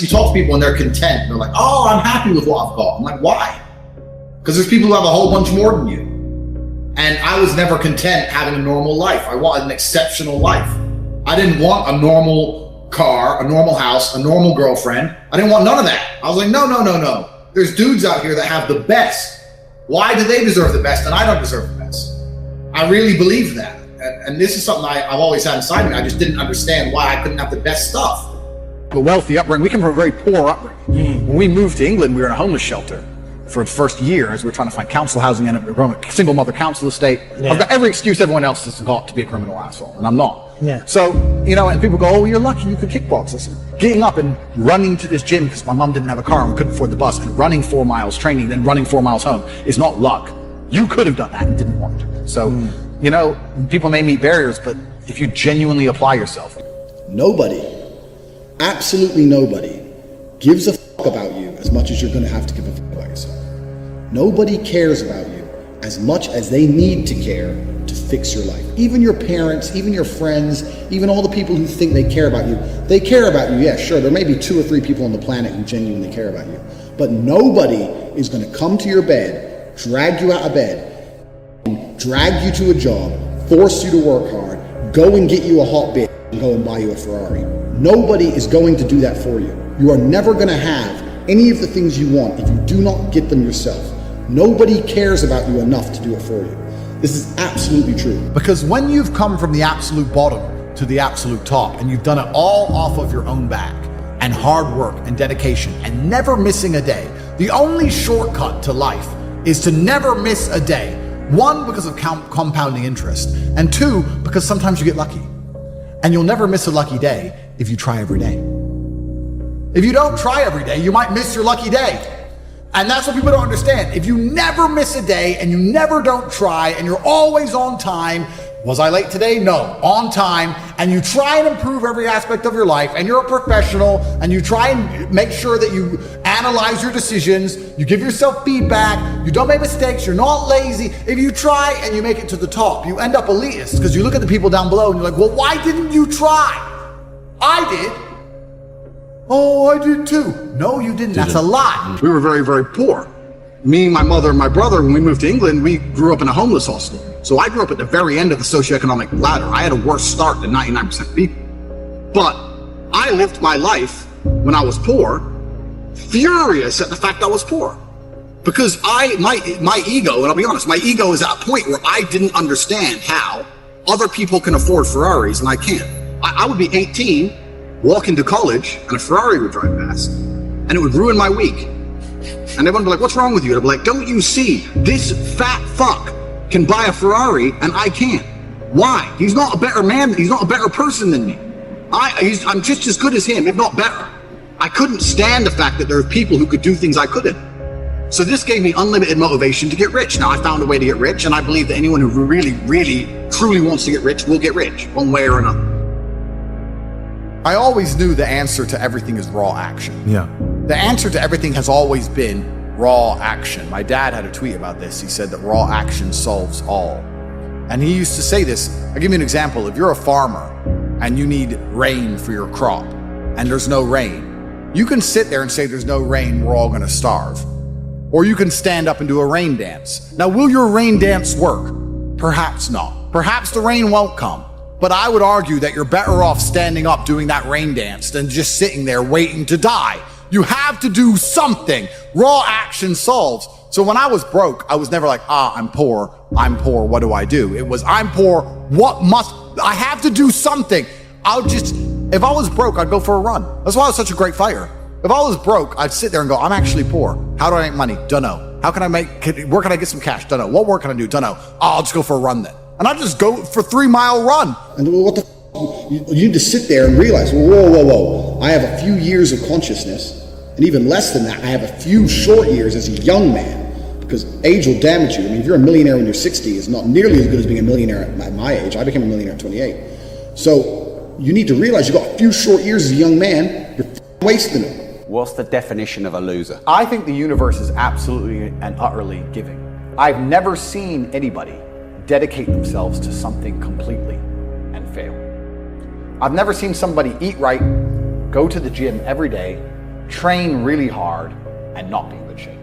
You talk to people and they're content. They're like, oh, I'm happy with what I've got. I'm like, why? Because there's people who have a whole bunch more than you. And I was never content having a normal life. I wanted an exceptional life. I didn't want a normal car, a normal house, a normal girlfriend. I didn't want none of that. I was like, no. There's dudes out here that have the best. Why do they deserve the best and I don't deserve the best? I really believe that. And this is something I've always had inside me. I just didn't understand why I couldn't have the best stuff. A wealthy upbringing. We come from a very poor upbringing. When we moved to England, we were in a homeless shelter for the first year as we were trying to find council housing, and we were growing a single mother council estate. Yeah. I've got every excuse everyone else has got to be a criminal asshole, and I'm not. Yeah. So, and people go, oh, you're lucky you could kickbox. I said, getting up and running to this gym because my mom didn't have a car and we couldn't afford the bus, and running 4 miles training, then running 4 miles home is not luck. You could have done that and didn't want to. So, people may meet barriers, but if you genuinely apply yourself. Nobody, absolutely nobody, gives a fuck about you as much as you're going to have to give a fuck about yourself. Nobody cares about you as much as they need to care to fix your life. Even your parents, even your friends, even all the people who think they care about you, they care about you. Yeah, sure, there may be 2 or 3 people on the planet who genuinely care about you, but nobody is going to come to your bed, drag you out of bed, drag you to a job, force you to work hard, go and get you a hot bitch and go and buy you a Ferrari. Nobody is going to do that for you. You are never going to have any of the things you want if you do not get them yourself. Nobody cares about you enough to do it for you. This is absolutely true. Because when you've come from the absolute bottom to the absolute top and you've done it all off of your own back and hard work and dedication and never missing a day, the only shortcut to life is to never miss a day. 1, because of compounding interest, and 2, because sometimes you get lucky. And you'll never miss a lucky day if you try every day. If you don't try every day, you might miss your lucky day. And that's what people don't understand. If you never miss a day and you never don't try and you're always on time, was I late today? No, on time, and you try and improve every aspect of your life, and you're a professional, and you try and make sure that you analyze your decisions, you give yourself feedback, you don't make mistakes, you're not lazy. If you try and you make it to the top, you end up elitist, because you look at the people down below and you're like, well, why didn't you try? I did. Oh, I did too. No, you didn't. That's a lie. We were very, very poor. Me, my mother, and my brother, when we moved to England, we grew up in a homeless hostel. So I grew up at the very end of the socioeconomic ladder. I had a worse start than 99% of people. But I lived my life when I was poor, furious at the fact I was poor. Because my ego, and I'll be honest, my ego is at a point where I didn't understand how other people can afford Ferraris and I can't. I would be 18, walk into college, and a Ferrari would drive past, and it would ruin my week. And everyone would be like, what's wrong with you? I'd be like, don't you see, this fat fuck can buy a Ferrari and I can't. Why? He's not a better man, he's not a better person than me. I'm just as good as him, if not better. I couldn't stand the fact that there are people who could do things I couldn't. So this gave me unlimited motivation to get rich. Now I found a way to get rich, and I believe that anyone who really, really, truly wants to get rich will get rich, one way or another. I always knew the answer to everything is raw action. Yeah. The answer to everything has always been raw action. My dad had a tweet about this. He said that raw action solves all. And he used to say this. I'll give you an example. If you're a farmer and you need rain for your crop and there's no rain, you can sit there and say there's no rain, we're all gonna starve. Or you can stand up and do a rain dance. Now, will your rain dance work? Perhaps not. Perhaps the rain won't come. But I would argue that you're better off standing up doing that rain dance than just sitting there waiting to die. You have to do something. Raw action solves. So when I was broke, I was never like, I'm poor, what do I do? It was, I'm poor, I have to do something. If I was broke, I'd go for a run. That's why I was such a great fighter. If I was broke, I'd sit there and go, I'm actually poor. How do I make money? Dunno. Where can I get some cash? Dunno. What work can I do? Dunno. I'll just go for a run then. And I'll just go for a 3-mile run. And what the you need to sit there and realize, whoa. I have a few years of consciousness, and even less than that, I have a few short years as a young man, because age will damage you. I mean, if you're a millionaire when you're 60, it's not nearly as good as being a millionaire at my age. I became a millionaire at 28. So you need to realize you've got a few short years as a young man, you're wasting them. What's the definition of a loser? I think the universe is absolutely and utterly giving. I've never seen anybody dedicate themselves to something completely and fail. I've never seen somebody eat right, go to the gym every day, train really hard and not be in good shape.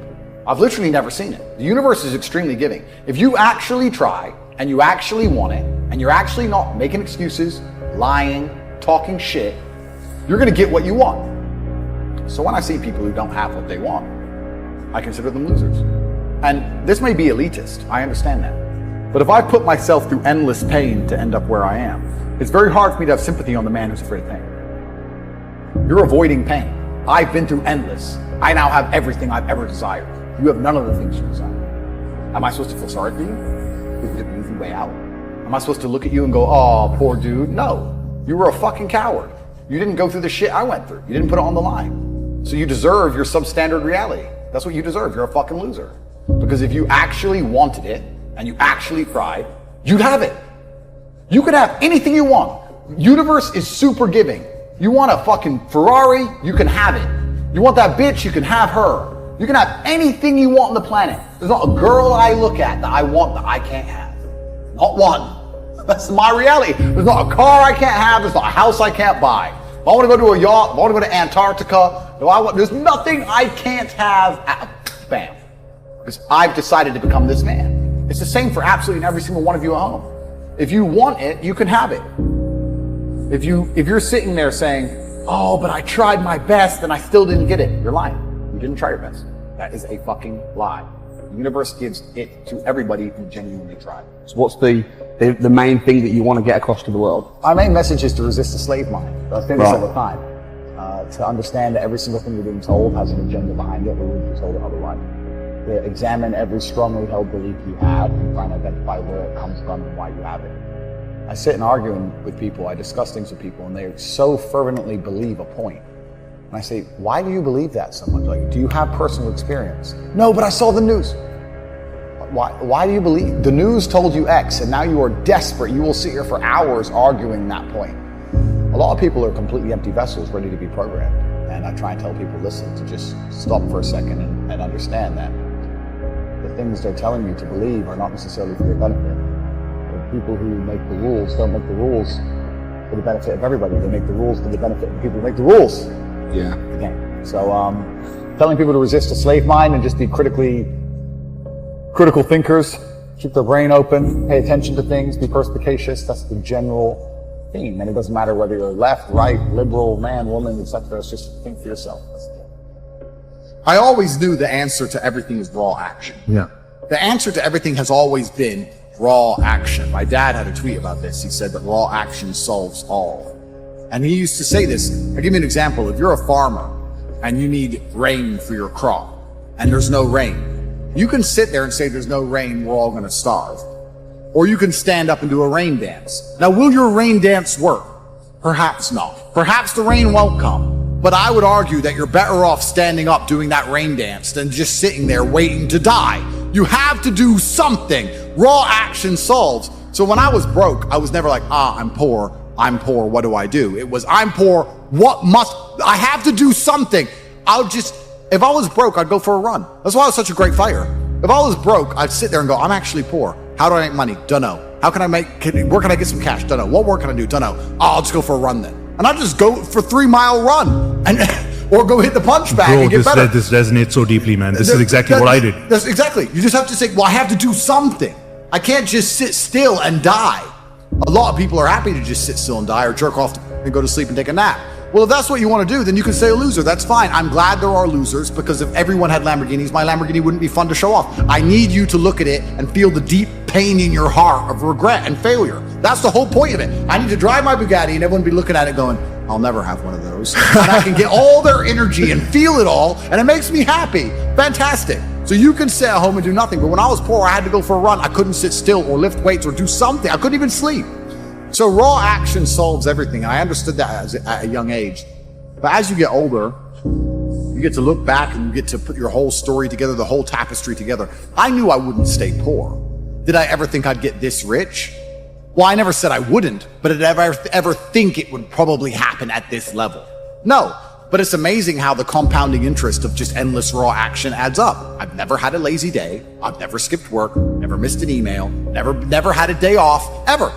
I've literally never seen it. The universe is extremely giving. If you actually try and you actually want it and you're actually not making excuses, lying, talking shit, you're gonna get what you want. So when I see people who don't have what they want, I consider them losers. And this may be elitist, I understand that. But if I put myself through endless pain to end up where I am, it's very hard for me to have sympathy on the man who's afraid of pain. You're avoiding pain. I've been through endless. I now have everything I've ever desired. You have none of the things you desire. Am I supposed to feel sorry for you? Is it an easy way out? Am I supposed to look at you and go, oh, poor dude? No, you were a fucking coward. You didn't go through the shit I went through. You didn't put it on the line. So you deserve your substandard reality. That's what you deserve. You're a fucking loser. Because if you actually wanted it and you actually tried, you'd have it. You could have anything you want. Universe is super giving. You want a fucking Ferrari, you can have it. You want that bitch, you can have her. You can have anything you want on the planet. There's not a girl I look at that I want that I can't have. Not one. That's my reality. There's not a car I can't have. There's not a house I can't buy. If I want to go to a yacht, if I want to go to Antarctica, there's nothing I can't have. Bam. Because I've decided to become this man. It's the same for absolutely every single one of you at home. If you want it, you can have it. If you're sitting there saying, oh, but I tried my best and I still didn't get it, you're lying. You didn't try your best. That is a fucking lie. The universe gives it to everybody who genuinely tried. So what's the main thing that you want to get across to the world? My main message is to resist the slave mind. I think this all the time. To understand that every single thing you're being told has an agenda behind it, or you would be told it otherwise. To examine every strongly held belief you have and try and identify where it comes from and why you have it. I sit and argue with people, I discuss things with people, and they so fervently believe a point. And I say, why do you believe that so much? Like, do you have personal experience? No, but I saw the news. Why do you believe? The news told you X, and now you are desperate. You will sit here for hours arguing that point. A lot of people are completely empty vessels ready to be programmed. And I try and tell people, listen, to just stop for a second and understand that the things they're telling you to believe are not necessarily for your benefit. The people who make the rules don't make the rules for the benefit of everybody. They make the rules for the benefit of the people who make the rules. Yeah. Again. So telling people to resist a slave mind and just be critical thinkers, keep their brain open, pay attention to things, be perspicacious, that's the general theme. And it doesn't matter whether you're left, right, liberal, man, woman, etc. It's just think for yourself. I always knew the answer to everything is raw action. Yeah. The answer to everything has always been raw action. My dad had a tweet about this. He said that raw action solves all. And he used to say this. I'll give you an example. If you're a farmer and you need rain for your crop and there's no rain, you can sit there and say there's no rain, we're all going to starve. Or you can stand up and do a rain dance. Now, will your rain dance work? Perhaps not. Perhaps the rain won't come. But I would argue that you're better off standing up doing that rain dance than just sitting there waiting to die. You have to do something. Raw action solves. So when I was broke, I was never like, I'm poor, what do I do? It was, I'm poor, I have to do something. If I was broke, I'd go for a run. That's why I was such a great fighter. If I was broke, I'd sit there and go, I'm actually poor. How do I make money? Dunno. Where can I get some cash? Dunno. What work can I do? Dunno. I'll just go for a run then. And I'd just go for 3 mile run or go hit the punch bag and get better. This resonates so deeply, man. This is exactly what I did. That's exactly. You just have to say, well, I have to do something. I can't just sit still and die. A lot of people are happy to just sit still and die or jerk off and go to sleep and take a nap. Well, if that's what you want to do, then you can say a loser. That's fine. I'm glad there are losers, because if everyone had Lamborghinis, my Lamborghini wouldn't be fun to show off. I need you to look at it and feel the deep pain in your heart of regret and failure. That's the whole point of it. I need to drive my Bugatti and everyone be looking at it going, I'll never have one of those. And I can get all their energy and feel it all, and it makes me happy. Fantastic. So you can sit at home and do nothing. But when I was poor, I had to go for a run. I couldn't sit still or lift weights or do something. I couldn't even sleep. So raw action solves everything. And I understood that at a young age. But as you get older, you get to look back and you get to put your whole story together, the whole tapestry together. I knew I wouldn't stay poor. Did I ever think I'd get this rich? Well, I never said I wouldn't, but did I ever think it would probably happen at this level? No. But it's amazing how the compounding interest of just endless raw action adds up. I've never had a lazy day. I've never skipped work, never missed an email, never had a day off, ever.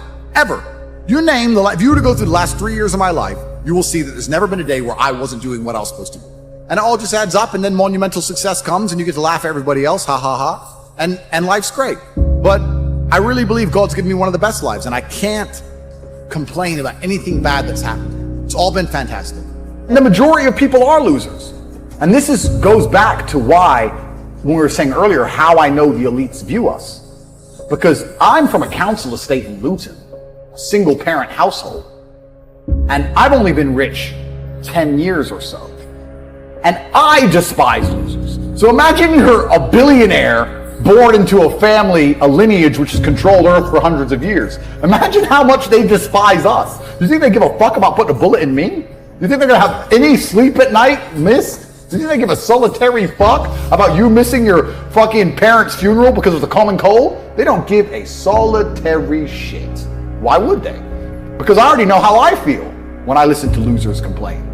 You name if you were to go through the last 3 years of my life, you will see that there's never been a day where I wasn't doing what I was supposed to do. And it all just adds up, and then monumental success comes, and you get to laugh at everybody else, ha ha ha, and life's great. But I really believe God's given me one of the best lives, and I can't complain about anything bad that's happened. It's all been fantastic. And the majority of people are losers. And this goes back to why, when we were saying earlier, how I know the elites view us. Because I'm from a council estate in Luton, a single parent household. And I've only been rich 10 years or so. And I despise losers. So imagine you're a billionaire born into a family, a lineage which has controlled Earth for hundreds of years. Imagine how much they despise us. Do you think they give a fuck about putting a bullet in me? Do you think they're gonna have any sleep at night, miss? Do you think they give a solitary fuck about you missing your fucking parents' funeral because of the common cold? They don't give a solitary shit. Why would they? Because I already know how I feel when I listen to losers complain.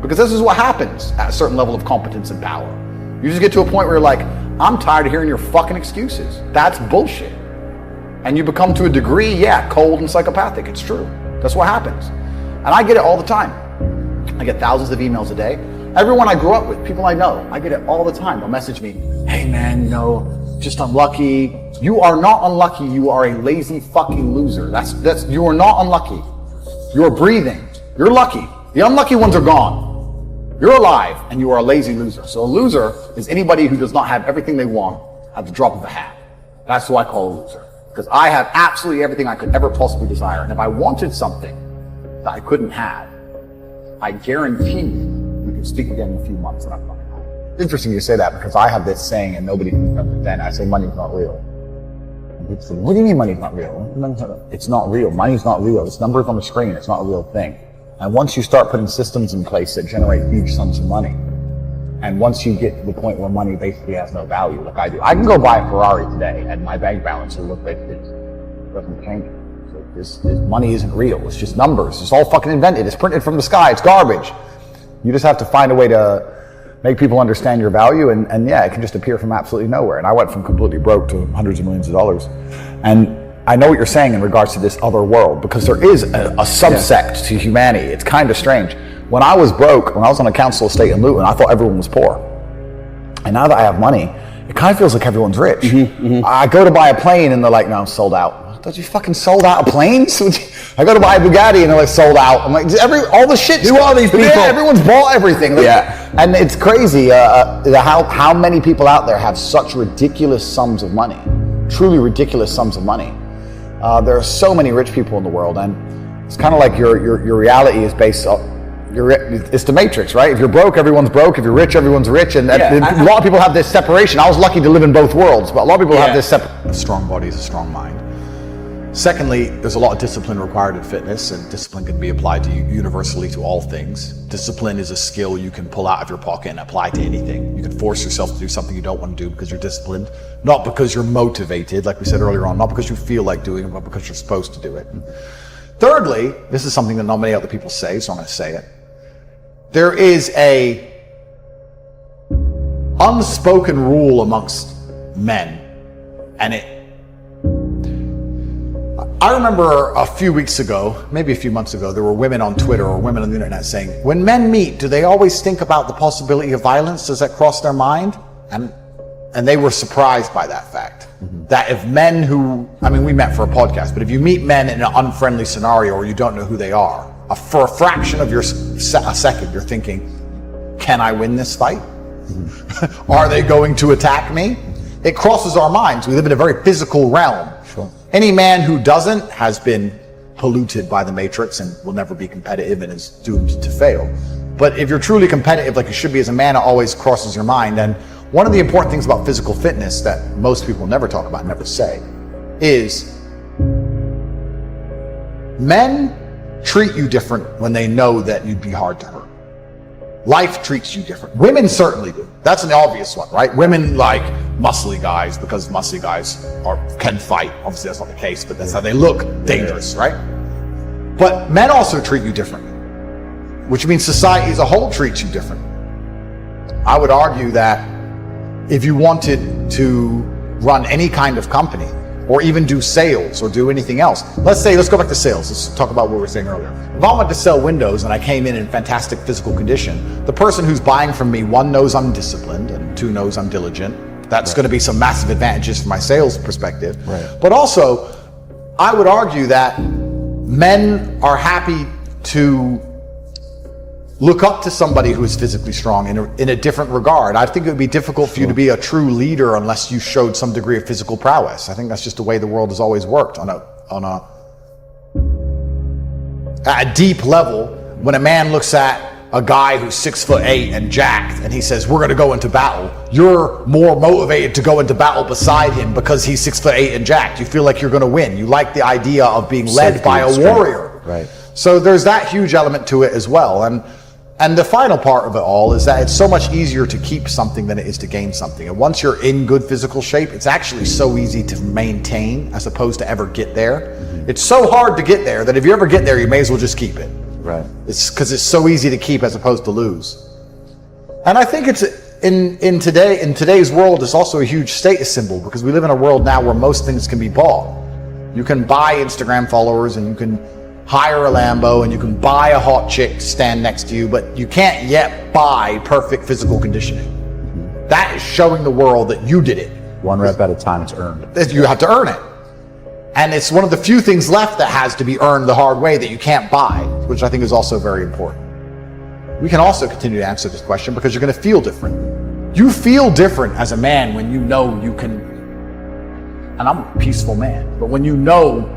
Because this is what happens at a certain level of competence and power. You just get to a point where you're like, I'm tired of hearing your fucking excuses. That's bullshit. And you become, to a degree, yeah, cold and psychopathic. It's true. That's what happens. And I get it all the time. I get thousands of emails a day. Everyone I grew up with, people I know, I get it all the time. They'll message me, hey man, just unlucky. You are not unlucky. You are a lazy fucking loser. You are not unlucky. You're breathing. You're lucky. The unlucky ones are gone. You're alive, and you are a lazy loser. So a loser is anybody who does not have everything they want at the drop of a hat. That's who I call a loser. Because I have absolutely everything I could ever possibly desire. And if I wanted something that I couldn't have, I guarantee you, we can speak again in a few months and I'm fucking home. It's interesting you say that, because I have this saying, and nobody can understand. I say money's not real. And people say, what do you mean money's not real? It's not real. Money's not real. It's numbers on the screen. It's not a real thing. And once you start putting systems in place that generate huge sums of money, and once you get to the point where money basically has no value, like I do, I can go buy a Ferrari today and my bank balance will look like this. It doesn't change it. So this money isn't real. It's just numbers. It's all fucking invented. It's printed from the sky. It's garbage. You just have to find a way to make people understand your value, and yeah, it can just appear from absolutely nowhere. And I went from completely broke to hundreds of millions of dollars. And I know what you're saying in regards to this other world, because there is a subsect to humanity. It's kind of strange. When I was broke, when I was on a council estate in Luton, I thought everyone was poor. And now that I have money, it kind of feels like everyone's rich. I go to buy a plane and they're like, no, I'm sold out. Thought you fucking sold out of planes? I go to buy a Bugatti and they're like, sold out. I'm like, all the shit. Who are these people? Yeah, everyone's bought everything. Yeah. And it's crazy how many people out there have such ridiculous sums of money, truly ridiculous sums of money. There are so many rich people in the world, and it's kind of like your reality is based on, it's the Matrix, right? If you're broke, everyone's broke. If you're rich, everyone's rich. And a lot of people have this separation. I was lucky to live in both worlds, but a lot of people have this separation. A strong body is a strong mind. Secondly, there's a lot of discipline required in fitness, and discipline can be applied to universally to all things. Discipline is a skill you can pull out of your pocket and apply to anything. You can force yourself to do something you don't want to do because you're disciplined, not because you're motivated, like we said earlier on, not because you feel like doing it, but because you're supposed to do it. Thirdly, this is something that not many other people say, so I'm going to say it. There is a unspoken rule amongst men, and I remember a few weeks ago, maybe a few months ago, there were women on Twitter or women on the internet saying, when men meet, do they always think about the possibility of violence? Does that cross their mind? And they were surprised by that fact. That if men we met for a podcast, but if you meet men in an unfriendly scenario or you don't know who they are, for a fraction of a second, you're thinking, can I win this fight? Are they going to attack me? It crosses our minds. We live in a very physical realm. Any man who doesn't has been polluted by the Matrix and will never be competitive and is doomed to fail. But if you're truly competitive like you should be as a man, it always crosses your mind. And one of the important things about physical fitness that most people never talk about, never say, is men treat you different when they know that you'd be hard to hurt. Life treats you different. Women certainly do. That's an obvious one, right? Women like muscly guys because muscly guys can fight. Obviously that's not the case, but that's how they look dangerous, right? But men also treat you different, which means society as a whole treats you different. I would argue that if you wanted to run any kind of company or even do sales or do anything else. Let's go back to sales. Let's talk about what we were saying earlier. If I wanted to sell windows and I came in fantastic physical condition, the person who's buying from me, one, knows I'm disciplined, and two, knows I'm diligent. That's going to be some massive advantages from my sales perspective. Right. But also, I would argue that men are happy to look up to somebody who is physically strong in a different regard. I think it would be difficult for you to be a true leader unless you showed some degree of physical prowess. I think that's just the way the world has always worked at a deep level. When a man looks at a guy who's 6'8" and jacked, and he says, "We're going to go into battle," you're more motivated to go into battle beside him because he's 6'8" and jacked. You feel like you're going to win. You like the idea of being led by a warrior. Right. So there's that huge element to it as well. And the final part of it all is that it's so much easier to keep something than it is to gain something. And once you're in good physical shape, it's actually so easy to maintain as opposed to ever get there. Mm-hmm. It's so hard to get there that if you ever get there, you may as well just keep it. Right. It's because it's so easy to keep as opposed to lose. And I think it's in today's world, it's also a huge status symbol because we live in a world now where most things can be bought. You can buy Instagram followers, and you can hire a Lambo, and you can buy a hot chick to stand next to you, but you can't yet buy perfect physical conditioning. That is showing the world that you did it. One rep at a time, it's earned. You have to earn it. And it's one of the few things left that has to be earned the hard way that you can't buy, which I think is also very important. We can also continue to answer this question because you're going to feel different. You feel different as a man when you know you can, and I'm a peaceful man, but when you know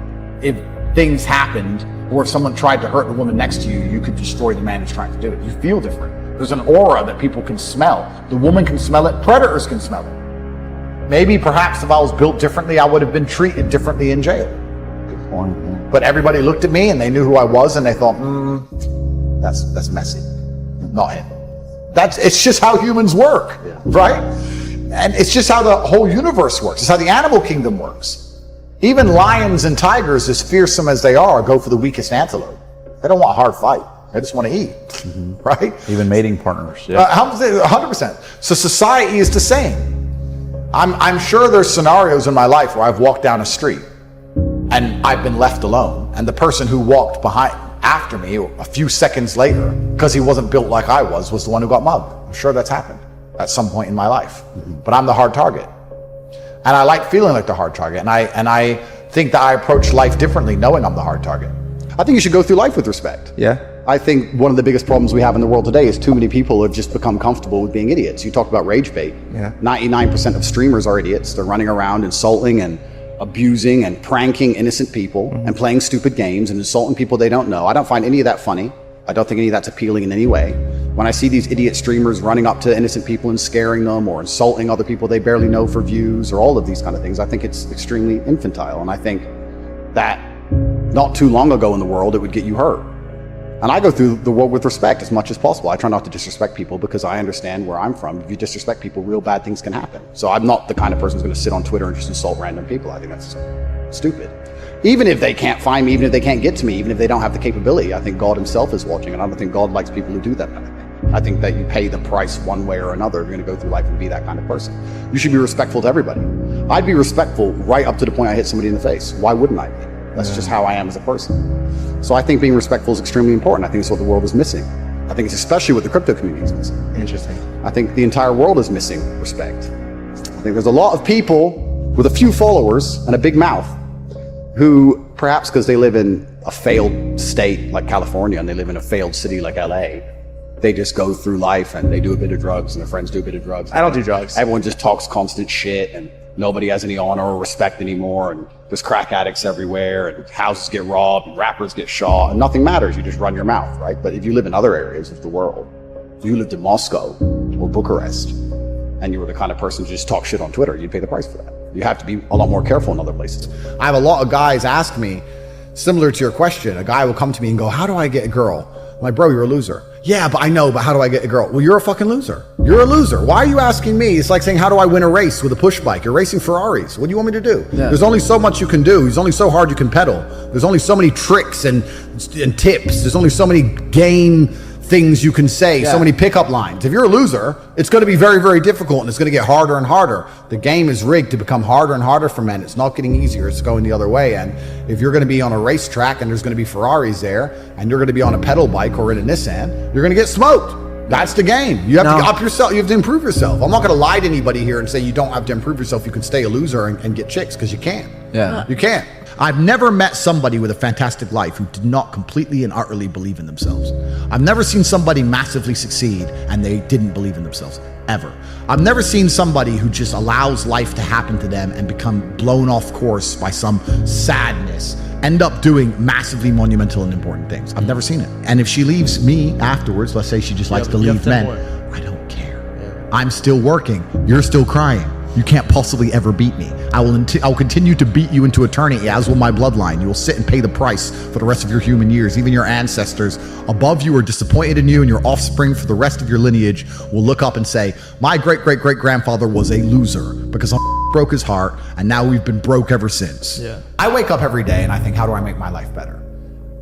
if things happened or if someone tried to hurt the woman next to you, you could destroy the man who's trying to do it. You feel different. There's an aura that people can smell. The woman can smell it. Predators can smell it. Maybe perhaps if I was built differently, I would have been treated differently in jail. Good point. Yeah. But everybody looked at me and they knew who I was and they thought, that's messy. Not him. It's just how humans work, right? And it's just how the whole universe works. It's how the animal kingdom works. Even lions and tigers, as fearsome as they are, go for the weakest antelope. They don't want a hard fight. They just want to eat, right? Even mating partners. Yeah. 100%. So society is the same. I'm sure there's scenarios in my life where I've walked down a street and I've been left alone, and the person who walked after me a few seconds later, because he wasn't built like I was the one who got mugged. I'm sure that's happened at some point in my life. But I'm the hard target. And I like feeling like the hard target. And I think that I approach life differently knowing I'm the hard target. I think you should go through life with respect. Yeah. I think one of the biggest problems we have in the world today is too many people have just become comfortable with being idiots. You talked about rage bait. Yeah. 99% of streamers are idiots. They're running around insulting and abusing and pranking innocent people and playing stupid games and insulting people they don't know. I don't find any of that funny. I don't think any of that's appealing in any way. When I see these idiot streamers running up to innocent people and scaring them or insulting other people they barely know for views or all of these kind of things, I think it's extremely infantile. And I think that not too long ago in the world, it would get you hurt. And I go through the world with respect as much as possible. I try not to disrespect people because I understand where I'm from. If you disrespect people, real bad things can happen. So I'm not the kind of person who's going to sit on Twitter and just insult random people. I think that's stupid. Even if they can't find me, even if they can't get to me, even if they don't have the capability, I think God himself is watching, and I don't think God likes people who do that kind of thing. I think that you pay the price one way or another if you're going to go through life and be that kind of person. You should be respectful to everybody. I'd be respectful right up to the point I hit somebody in the face. Why wouldn't I be? That's just how I am as a person. So I think being respectful is extremely important. I think it's what the world is missing. I think it's especially what the crypto community is missing. Interesting. I think the entire world is missing respect. I think there's a lot of people with a few followers and a big mouth who, perhaps because they live in a failed state like California and they live in a failed city like LA, they just go through life and they do a bit of drugs and their friends do a bit of drugs. I don't do drugs. Everyone just talks constant shit and nobody has any honor or respect anymore, and there's crack addicts everywhere and houses get robbed and rappers get shot and nothing matters. You just run your mouth, right? But if you live in other areas of the world, if you lived in Moscow or Bucharest and you were the kind of person to just talk shit on Twitter, you'd pay the price for that. You have to be a lot more careful in other places. I have a lot of guys ask me, similar to your question, a guy will come to me and go, how do I get a girl? I'm like, bro, you're a loser. Yeah, but I know, but how do I get a girl? Well, you're a fucking loser. You're a loser. Why are you asking me? It's like saying, how do I win a race with a push bike? You're racing Ferraris. What do you want me to do? Yeah. There's only so much you can do. There's only so hard you can pedal. There's only so many tricks and tips. There's only so many game things you can say, so many pickup lines. If you're a loser, it's going to be very, very difficult, and it's going to get harder and harder. The game is rigged to become harder and harder for men. It's not getting easier. It's going the other way. And if you're going to be on a racetrack and there's going to be Ferraris there, and you're going to be on a pedal bike or in a Nissan, you're going to get smoked. That's the game. You have to up yourself. You have to improve yourself. I'm not going to lie to anybody here and say you don't have to improve yourself. You can stay a loser and get chicks, because you can. Yeah. You can. I've never met somebody with a fantastic life who did not completely and utterly believe in themselves. I've never seen somebody massively succeed and they didn't believe in themselves, ever. I've never seen somebody who just allows life to happen to them and become blown off course by some sadness, end up doing massively monumental and important things. I've never seen it. And if she leaves me afterwards, let's say she just likes to leave men, I don't care. I'm still working. You're still crying. You can't possibly ever beat me. I will continue to beat you into eternity, as will my bloodline. You will sit and pay the price for the rest of your human years. Even your ancestors above you are disappointed in you, and your offspring for the rest of your lineage will look up and say, my great-great-great-grandfather was a loser because I broke his heart, and now we've been broke ever since. Yeah. I wake up every day and I think, how do I make my life better?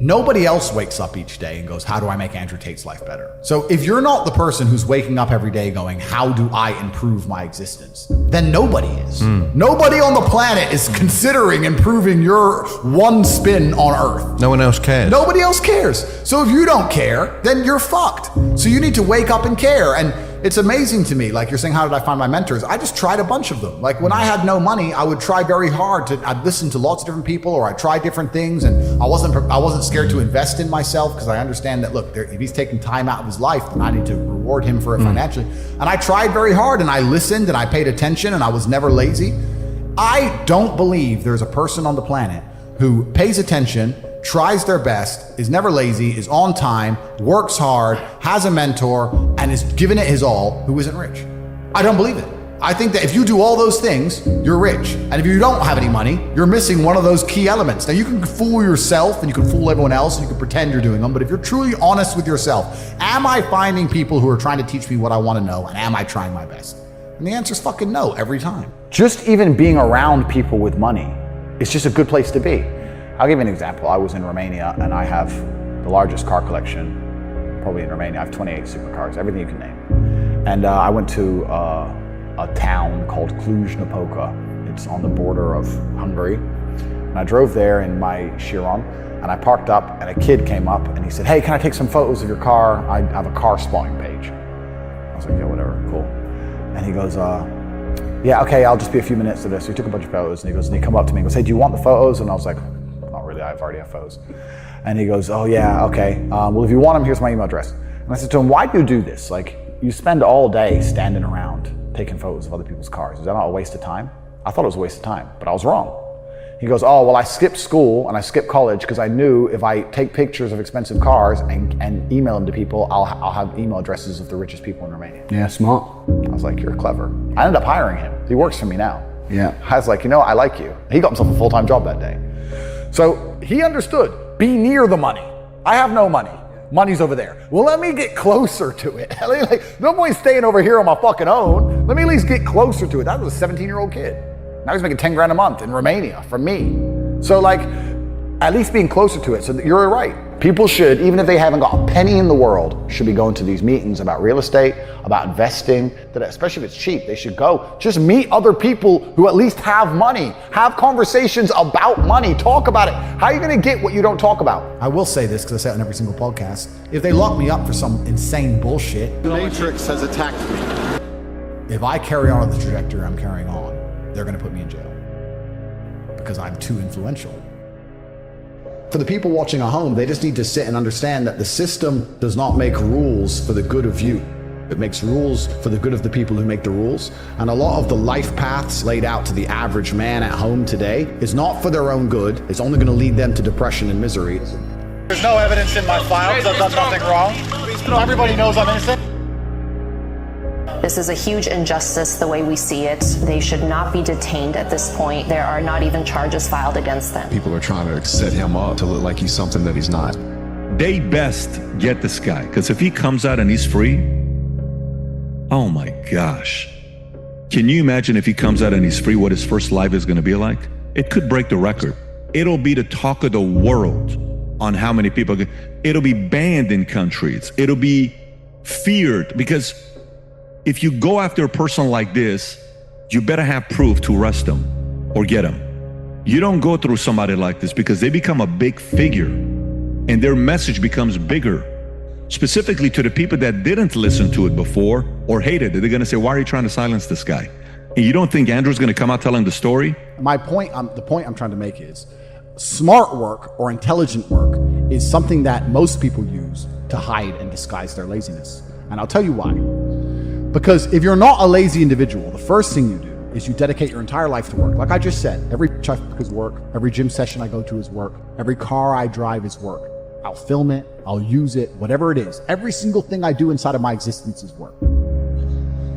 Nobody else wakes up each day and goes, how do I make Andrew Tate's life better? So if you're not the person who's waking up every day going, how do I improve my existence? Then nobody is. Nobody on the planet is considering improving your one spin on Earth. No one else cares. Nobody else cares. So if you don't care, then you're fucked. So you need to wake up and care. And it's amazing to me, like you're saying, how did I find my mentors? I just tried a bunch of them. Like when I had no money, I would try very hard I'd listen to lots of different people, or I'd try different things, and I wasn't scared to invest in myself, because I understand that, look, if he's taking time out of his life, then I need to reward him for it financially. And I tried very hard, and I listened, and I paid attention, and I was never lazy. I don't believe there's a person on the planet who pays attention, tries their best, is never lazy, is on time, works hard, has a mentor, and is giving it his all, who isn't rich. I don't believe it. I think that if you do all those things, you're rich. And if you don't have any money, you're missing one of those key elements. Now, you can fool yourself and you can fool everyone else and you can pretend you're doing them, but if you're truly honest with yourself, am I finding people who are trying to teach me what I want to know, and am I trying my best? And the answer is fucking no every time. Just even being around people with money is just a good place to be. I'll give you an example. I was in Romania, and I have the largest car collection probably in Romania. I have 28 supercars, everything you can name. And I went to a town called Cluj-Napoca. It's on the border of Hungary. And I drove there in my Chiron, and I parked up, and a kid came up and he said, hey, can I take some photos of your car? I have a car spotting page. I was like, yeah, whatever, cool. And he goes, yeah, okay, I'll just be a few minutes to this. So he took a bunch of photos, and he come up to me and goes, hey, do you want the photos? And I was like, not really, I already have photos. And he goes, oh yeah, okay. Well, if you want them, here's my email address. And I said to him, why do you do this? Like, you spend all day standing around taking photos of other people's cars. Is that not a waste of time? I thought it was a waste of time, but I was wrong. He goes, oh, well, I skipped school and I skipped college because I knew if I take pictures of expensive cars and email them to people, I'll have email addresses of the richest people in Romania. Yeah, smart. I was like, you're clever. I ended up hiring him. He works for me now. Yeah. I was like, I like you. He got himself a full-time job that day. So he understood, be near the money. I have no money. Money's over there. Well, let me get closer to it. Like, no point staying over here on my fucking own. Let me at least get closer to it. That was a 17-year-old kid. Now he's making 10 grand a month in Romania from me. So like, at least being closer to it. So that you're right. People should, even if they haven't got a penny in the world, should be going to these meetings about real estate, about investing, that especially if it's cheap, they should go. Just meet other people who at least have money. Have conversations about money. Talk about it. How are you going to get what you don't talk about? I will say this because I say it on every single podcast. If they lock me up for some insane bullshit, The Matrix has attacked me. if I carry on the trajectory I'm carrying on, they're going to put me in jail because I'm too influential. For the people watching at home, they just need to sit and understand that the system does not make rules for the good of you. It makes rules for the good of the people who make the rules. And a lot of the life paths laid out to the average man at home today is not for their own good. It's only going to lead them to depression and misery. There's no evidence in my file because I've done nothing wrong. Everybody knows I'm innocent. This is a huge injustice the way we see it. They should not be detained at this point. There are not even charges filed against them. People are trying to set him up to look like he's something that he's not. They best get this guy, because if he comes out and he's free, oh my gosh. Can you imagine if he comes out and he's free, what his first life is going to be like? It could break the record. It'll be the talk of the world. on how many people. It'll be banned in countries. It'll be feared, because if you go after a person like this, you better have proof to arrest them or get them. You don't go through somebody like this because they become a big figure and their message becomes bigger, specifically to the people that didn't listen to it before or hated it. They're going to say, why are you trying to silence this guy? And you don't think Andrew's going to come out telling the story? The point I'm trying to make is smart work or intelligent work is something that most people use to hide and disguise their laziness. And I'll tell you why. Because if you're not a lazy individual, the first thing you do is you dedicate your entire life to work. Like I just said, every check is work, every gym session I go to is work, every car I drive is work. I'll film it, I'll use it, whatever it is. Every single thing I do inside of my existence is work.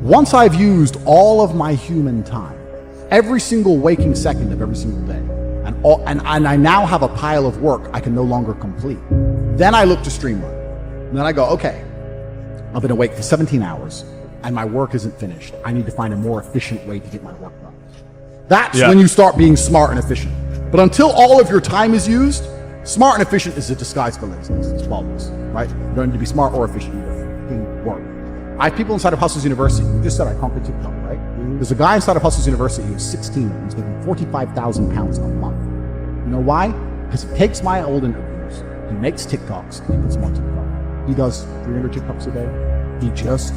Once I've used all of my human time, every single waking second of every single day, and I now have a pile of work I can no longer complete, then I look to streamline. And then I go, okay, I've been awake for 17 hours and my work isn't finished. I need to find a more efficient way to get my work done. That's when you start being smart and efficient. But until all of your time is used, smart and efficient is a disguise for laziness. It's flawless, right? You don't need to be smart or efficient. You work. I have people inside of Hustlers University. You just said I conquered TikTok, right? There's a guy inside of Hustlers University who's 16. He's making 45,000 pounds a month. You know why? Because he takes my old interviews, he makes TikToks, and he puts them on TikTok. He does 300 TikToks a day. He just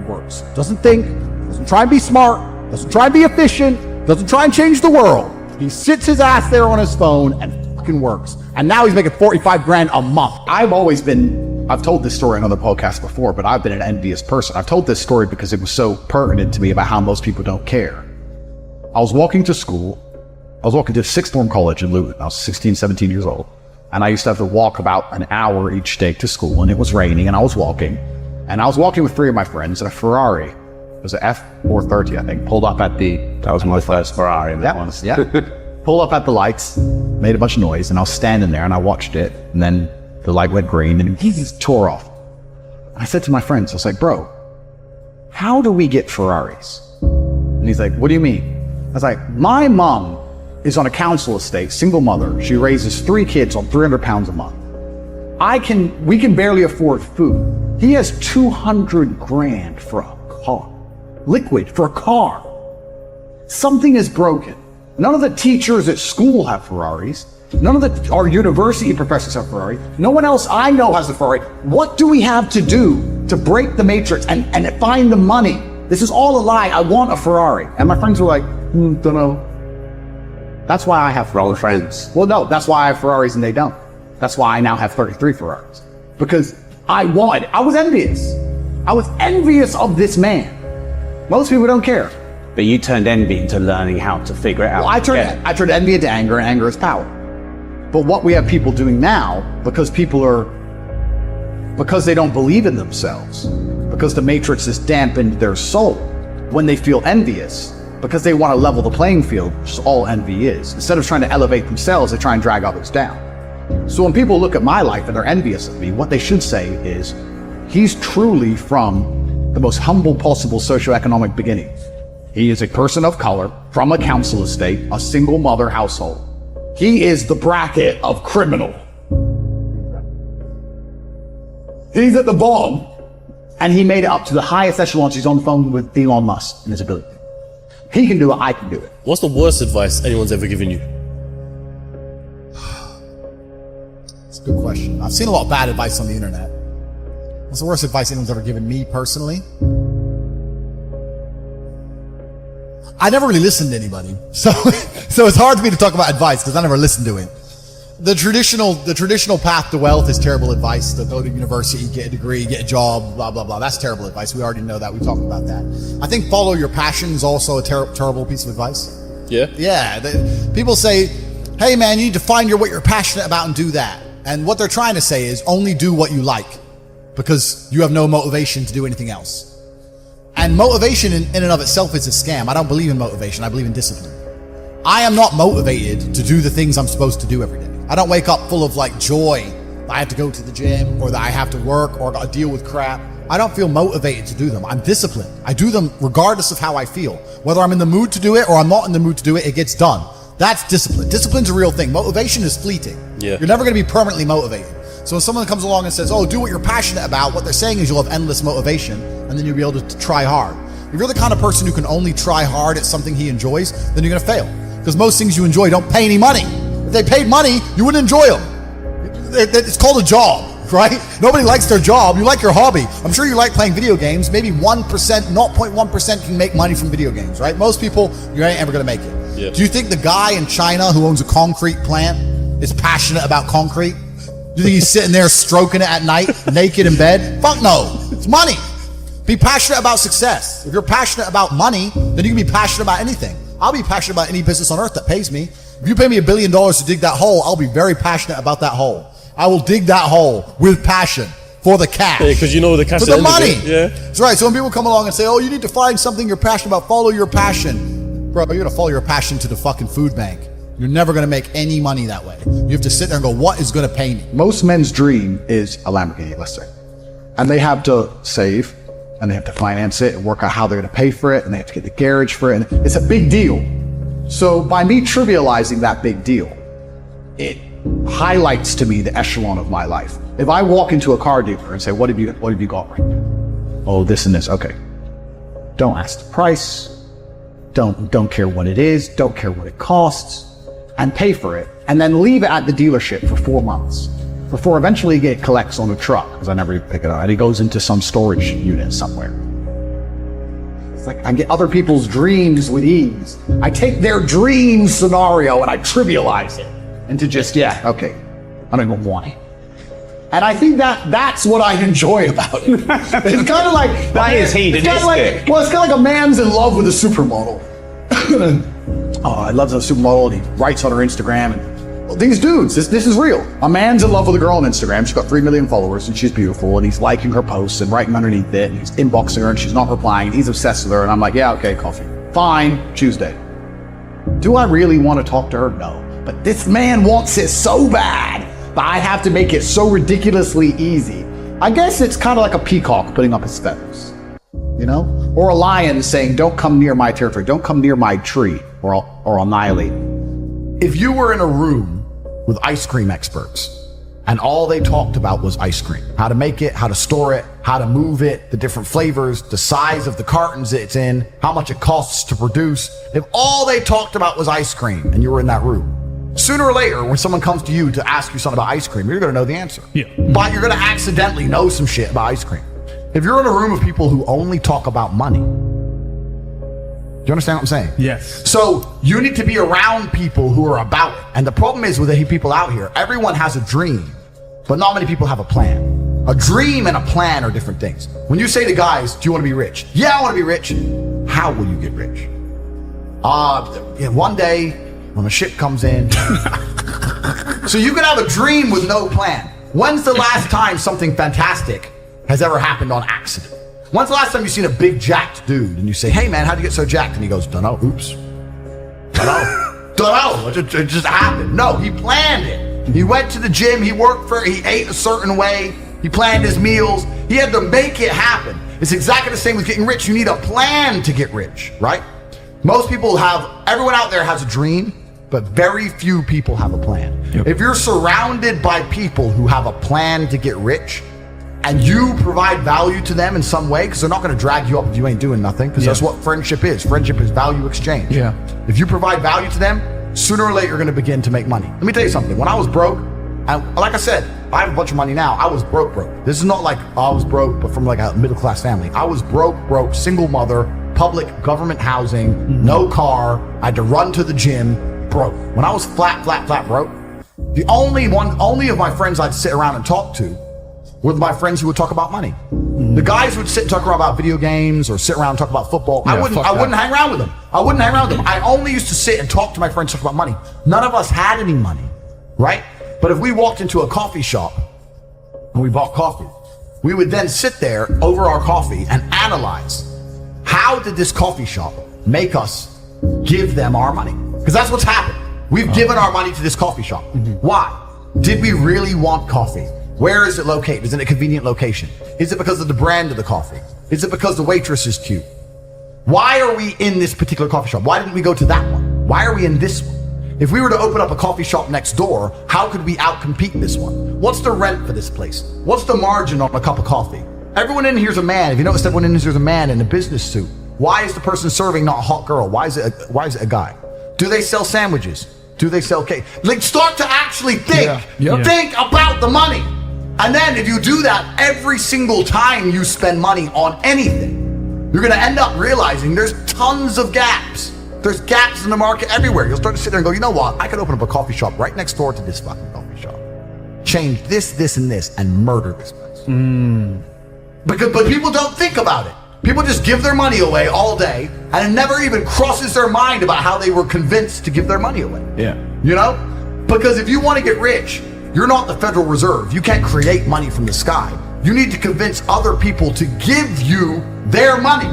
works. Doesn't think, doesn't try and be smart, doesn't try and be efficient, doesn't try and change the world. He sits his ass there on his phone and fucking works. And now he's making 45 grand a month. I've told this story on other podcasts before, but I've been an envious person. I've told this story because it was so pertinent to me about how most people don't care. I was walking to school. I was walking to sixth form college in Luton. I was 16, 17 years old. And I used to have to walk about an hour each day to school, and it was raining, and I was walking. And I was walking with three of my friends, and a Ferrari, it was an F430, I think, pulled up at the... That was my first Ferrari. Pulled up at the lights, made a bunch of noise, and I was standing there, and I watched it, and then the light went green, and he just tore off. And I said to my friends, I was like, bro, how do we get Ferraris? And he's like, what do you mean? I was like, my mom is on a council estate, single mother. She raises 3 kids on 300 pounds a month. We can barely afford food. He has 200 grand for a car. Liquid for a car. Something is broken. None of the teachers at school have Ferraris. None of our university professors have Ferrari. No one else I know has a Ferrari. What do we have to do to break the matrix and find the money? This is all a lie. I want a Ferrari. And my friends were like, don't know. That's why I have Ferrari friends. Well, no, that's why I have Ferraris and they don't. That's why I now have 33 Ferraris. Because I was envious. I was envious of this man. Most people don't care. But you turned envy into learning how to figure it out. Well, I turned envy into anger, and anger is power. But what we have people doing now, because they don't believe in themselves, because the matrix has dampened their soul, when they feel envious, because they want to level the playing field, which is all envy is. Instead of trying to elevate themselves, they try and drag others down. So when people look at my life and they're envious of me, what they should say is, he's truly from the most humble possible socioeconomic beginnings. He is a person of color from a council estate, a single mother household. He is the bracket of criminal. He's at the bottom, and he made it up to the highest echelons. He's on the phone with Elon Musk and his ability. He can do it, I can do it. What's the worst advice anyone's ever given you? It's a good question. I've seen a lot of bad advice on the internet. What's the worst advice anyone's ever given me personally? I never really listened to anybody. So it's hard for me to talk about advice because I never listened to it. The traditional path to wealth is terrible advice. To go to university, get a degree, get a job, blah, blah, blah. That's terrible advice. We already know that. We talked about that. I think follow your passion is also a terrible piece of advice. Yeah? Yeah. People say, hey man, you need to find what you're passionate about and do that. And what they're trying to say is only do what you like because you have no motivation to do anything else. And motivation in and of itself is a scam. I don't believe in motivation. I believe in discipline. I am not motivated to do the things I'm supposed to do every day. I don't wake up full of joy that I have to go to the gym or that I have to work or deal with crap. I don't feel motivated to do them. I'm disciplined. I do them regardless of how I feel. Whether I'm in the mood to do it or I'm not in the mood to do it, it gets done. That's discipline. Discipline's a real thing. Motivation is fleeting. Yeah. You're never going to be permanently motivated. So when someone comes along and says, oh, do what you're passionate about, what they're saying is you'll have endless motivation, and then you'll be able to try hard. If you're the kind of person who can only try hard at something he enjoys, then you're going to fail. Because most things you enjoy don't pay any money. If they paid money, you wouldn't enjoy them. It's called a job, right? Nobody likes their job. You like your hobby. I'm sure you like playing video games. Maybe 1%, 0.1% can make money from video games, right? Most people, you ain't ever going to make it. Yeah. Do you think the guy in China who owns a concrete plant is passionate about concrete? Do you think he's sitting there stroking it at night, naked in bed? Fuck no. It's money. Be passionate about success. If you're passionate about money, then you can be passionate about anything. I'll be passionate about any business on earth that pays me. If you pay me $1 billion to dig that hole, I'll be very passionate about that hole. I will dig that hole with passion for the cash. Yeah, because you know the cash. For the money. Yeah. That's right. So when people come along and say, oh, you need to find something you're passionate about, follow your passion. Bro, you're going to follow your passion to the fucking food bank. You're never going to make any money that way. You have to sit there and go, what is going to pay me? Most men's dream is a Lamborghini, let's say. And they have to save, and they have to finance it and work out how they're going to pay for it, and they have to get the garage for it. And it's a big deal. So by me trivializing that big deal, it highlights to me the echelon of my life. If I walk into a car dealer and say, what have you got right now? Oh, this and this. Okay. Don't ask the price. Don't care what it is. Don't care what it costs. And pay for it. And then leave it at the dealership for 4 months before eventually it collects on a truck, because I never even pick it up. And it goes into some storage unit somewhere. It's like I get other people's dreams with ease. I take their dream scenario and I trivialize it into just, yeah, okay, I don't even want it. And I think that's what I enjoy about it. It's kind of like That is hedonistic. Well, it's kind of like a man's in love with a supermodel. Oh, I love the supermodel. And he writes on her Instagram, and well, these dudes, this is real. A man's in love with a girl on Instagram. She's got 3 million followers, and she's beautiful, and he's liking her posts and writing underneath it, and he's inboxing her, and she's not replying. He's obsessed with her, and I'm like, yeah, okay, coffee. Fine, Tuesday. Do I really want to talk to her? No. But this man wants it so bad that I have to make it so ridiculously easy. I guess it's kind of like a peacock putting up his feathers, you know? Or a lion saying, don't come near my territory, don't come near my tree, or I'll annihilate. If you were in a room with ice cream experts and all they talked about was ice cream, how to make it, how to store it, how to move it, the different flavors, the size of the cartons it's in, how much it costs to produce, if all they talked about was ice cream and you were in that room, sooner or later, when someone comes to you to ask you something about ice cream, you're going to know the answer. Yeah. But you're going to accidentally know some shit about ice cream. If you're in a room of people who only talk about money, do you understand what I'm saying? Yes. So you need to be around people who are about it. And the problem is with the people out here, everyone has a dream, but not many people have a plan. A dream and a plan are different things. When you say to guys, do you want to be rich? Yeah, I want to be rich. How will you get rich? One day when a ship comes in. So you can have a dream with no plan. When's the last time something fantastic has ever happened on accident? When's the last time you've seen a big jacked dude and you say, hey man, how'd you get so jacked? And he goes, dunno, oops. Dunno, it just happened. No, he planned it. He went to the gym, he worked for it, he ate a certain way, he planned his meals, he had to make it happen. It's exactly the same with getting rich. You need a plan to get rich, right? Most people everyone out there has a dream, but very few people have a plan. Yep. If you're surrounded by people who have a plan to get rich, and you provide value to them in some way, because they're not going to drag you up if you ain't doing nothing, because that's what friendship is. Friendship is value exchange. Yeah. If you provide value to them, sooner or later you're going to begin to make money. Let me tell you something. When I was broke, and like I said, I have a bunch of money now. I was broke. This is not like I was broke, but from like a middle class family. I was broke, single mother, public government housing, no car. I had to run to the gym, broke. When I was flat broke, the only of my friends I'd sit around and talk to were my friends who would talk about money. The guys who would sit and talk about video games or sit around and talk about football. Yeah, I wouldn't hang around with them. I only used to sit and talk to my friends, talk about money. None of us had any money, right? But if we walked into a coffee shop and we bought coffee, we would then sit there over our coffee and analyze, how did this coffee shop make us give them our money? Because that's what's happened. We've given our money to this coffee shop. Why? Did we really want coffee? Where is it located? Is it in a convenient location? Is it because of the brand of the coffee? Is it because the waitress is cute? Why are we in this particular coffee shop? Why didn't we go to that one? Why are we in this one? If we were to open up a coffee shop next door, how could we outcompete this one? What's the rent for this place? What's the margin on a cup of coffee? Everyone in here's a man. If you notice, everyone in here's a man in a business suit. Why is the person serving not a hot girl? Why is it a guy? Do they sell sandwiches? Do they sell cake? Like, start to actually think. Think about the money. And then if you do that every single time you spend money on anything, you're going to end up realizing there's tons of gaps. There's gaps in the market everywhere. You'll start to sit there and go, you know what? I could open up a coffee shop right next door to this fucking coffee shop. Change this, this, and this, and murder this place. But people don't think about it. People just give their money away all day, and it never even crosses their mind about how they were convinced to give their money away. Yeah. You know? Because if you want to get rich, you're not the Federal Reserve. You can't create money from the sky. You need to convince other people to give you their money.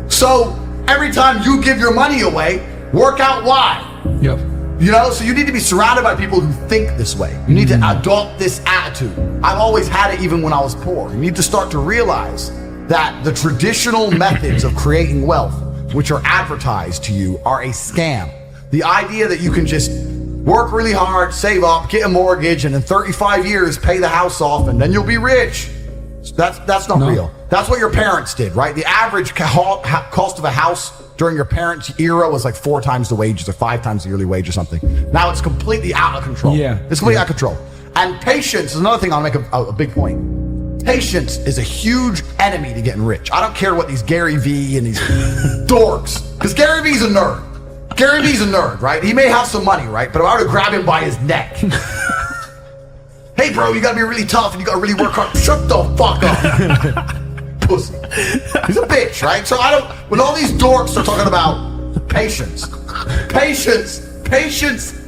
So every time you give your money away, work out why. Yep. You know, so you need to be surrounded by people who think this way. You need to adopt this attitude. I've always had it even when I was poor. You need to start to realize that the traditional methods of creating wealth, which are advertised to you, are a scam. The idea that you can just work really hard, save up, get a mortgage, and in 35 years pay the house off, and then you'll be rich. That's not real. That's what your parents did, right? The average cost of a house during your parents' era was like 4 times the wages or 5 times the yearly wage or something. Now it's completely out of control. Yeah. It's completely out of control. And patience is another thing I'll make a big point. Patience is a huge enemy to getting rich. I don't care what these Gary Vee and these dorks, because Gary Vee's a nerd. Gary Vee's a nerd, right? He may have some money, right? But if I were to grab him by his neck, hey bro, you gotta be really tough and you gotta really work hard. Shut the fuck up. Pussy. He's a bitch, right? So when all these dorks are talking about patience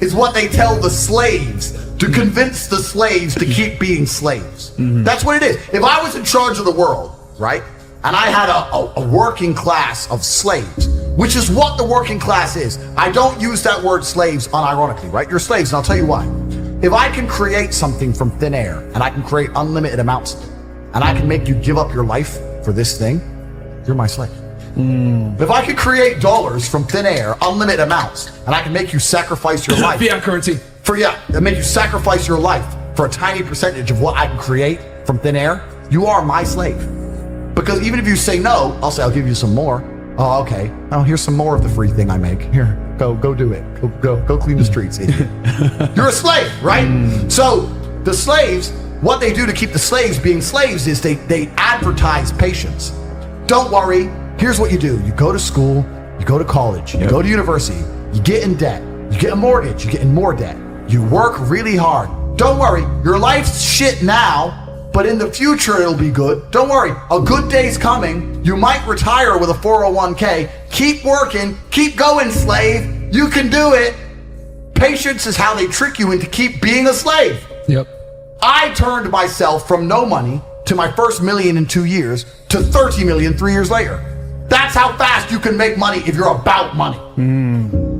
is what they tell the slaves to convince the slaves to keep being slaves. That's what it is. If I was in charge of the world, right, and I had a working class of slaves, which is what the working class is. I don't use that word slaves unironically, right? You're slaves, and I'll tell you why. If I can create something from thin air, and I can create unlimited amounts of it, and I can make you give up your life for this thing, you're my slave. If I could create dollars from thin air, unlimited amounts, and I can make you sacrifice your life. Fiat currency. And make you sacrifice your life for a tiny percentage of what I can create from thin air, you are my slave. Because even if you say no, I'll say, I'll give you some more. Oh, okay. Oh, here's some more of the free thing I make. Here, go do it. Go clean the streets, idiot. You're a slave, right? So the slaves, what they do to keep the slaves being slaves is they advertise patience. Don't worry. Here's what you do. You go to school, you go to college, you go to university, you get in debt, you get a mortgage, you get in more debt. You work really hard. Don't worry, your life's shit now, but in the future it'll be good. Don't worry, a good day's coming. You might retire with a 401k. Keep working, keep going, slave. You can do it. Patience is how they trick you into keep being a slave. Yep. I turned myself from no money to my first million in 2 years to 30 million 3 years later. That's how fast you can make money if you're about money.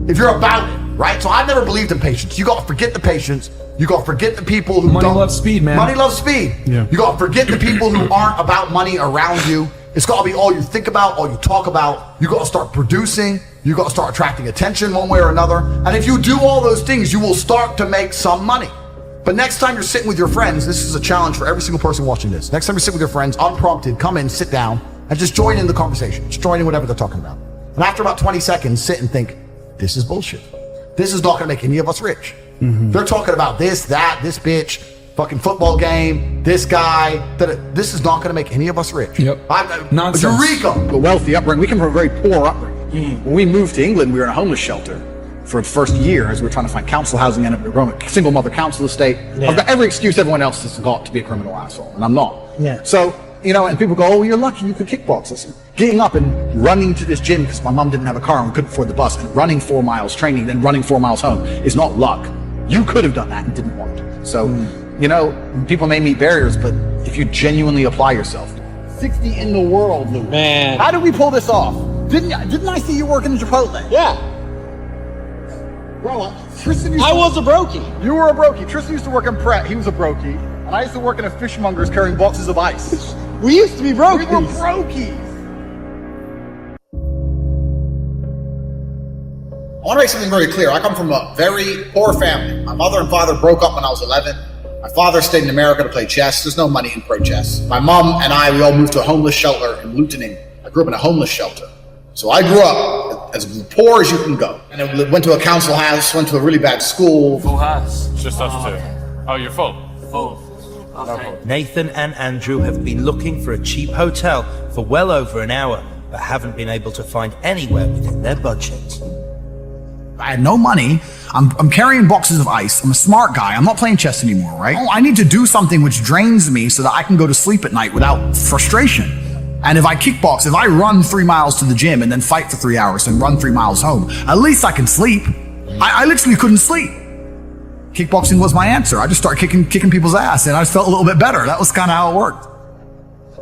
If you're about it, right? So I've never believed in patience. You gotta forget the patience. You gotta forget the people who Money loves speed, man. Money loves speed. Yeah. You gotta forget the people who aren't about money around you. It's gotta be all you think about, all you talk about. You gotta start producing. You gotta start attracting attention one way or another. And if you do all those things, you will start to make some money. But next time you're sitting with your friends, this is a challenge for every single person watching this. Next time you sit with your friends, unprompted, come in, sit down, and just join in the conversation. Just join in whatever they're talking about. And after about 20 seconds, sit and think, this is bullshit. This is not gonna make any of us rich. They're talking about this, that, this bitch, fucking football game, this guy, this is not gonna make any of us rich. Nonsense. Eureka! A wealthy upbringing. We come from a very poor upbringing. When we moved to England, we were in a homeless shelter for the first year as we were trying to find council housing, and we were growing a single mother council estate. I've got every excuse everyone else has got to be a criminal asshole, and I'm not. So, you know, and people go, oh, well, you're lucky you could kickbox. Listen, getting up and running to this gym because my mom didn't have a car and we couldn't afford the bus, and running 4 miles training, then running 4 miles home is not luck. You could have done that and didn't want to. So, you know, people may meet barriers, but if you genuinely apply yourself. 60 in the world, Lou. Man. How did we pull this off? Didn't I see you working in Chipotle? Yeah. Bro, Tristan I was a brokey. You were a brokey. Tristan used to work in Pret. He was a brokey. And I used to work in a fishmonger's carrying boxes of ice. We used to be brokies. We were brokies. want to make something very clear. I come from a very poor family. My mother and father broke up when I was 11. My father stayed in America to play chess. There's no money in pro chess. My mom and I, we all moved to a homeless shelter in Lutening. I grew up in a homeless shelter. So I grew up as poor as you can go. And I went to a council house, went to a really bad school. Full house. Just us two. Oh, you're full? Full. Okay. Nathan and Andrew have been looking for a cheap hotel for well over an hour, but haven't been able to find anywhere within their budget. I had no money. I'm carrying boxes of ice. I'm a smart guy. I'm not playing chess anymore, right? I need to do something which drains me so that I can go to sleep at night without frustration. And if I kickbox, if I run 3 miles to the gym and then fight for 3 hours and run 3 miles home, at least I can sleep. I literally couldn't sleep. Kickboxing was my answer. I just started kicking people's ass and I just felt a little bit better. That was kind of how it worked.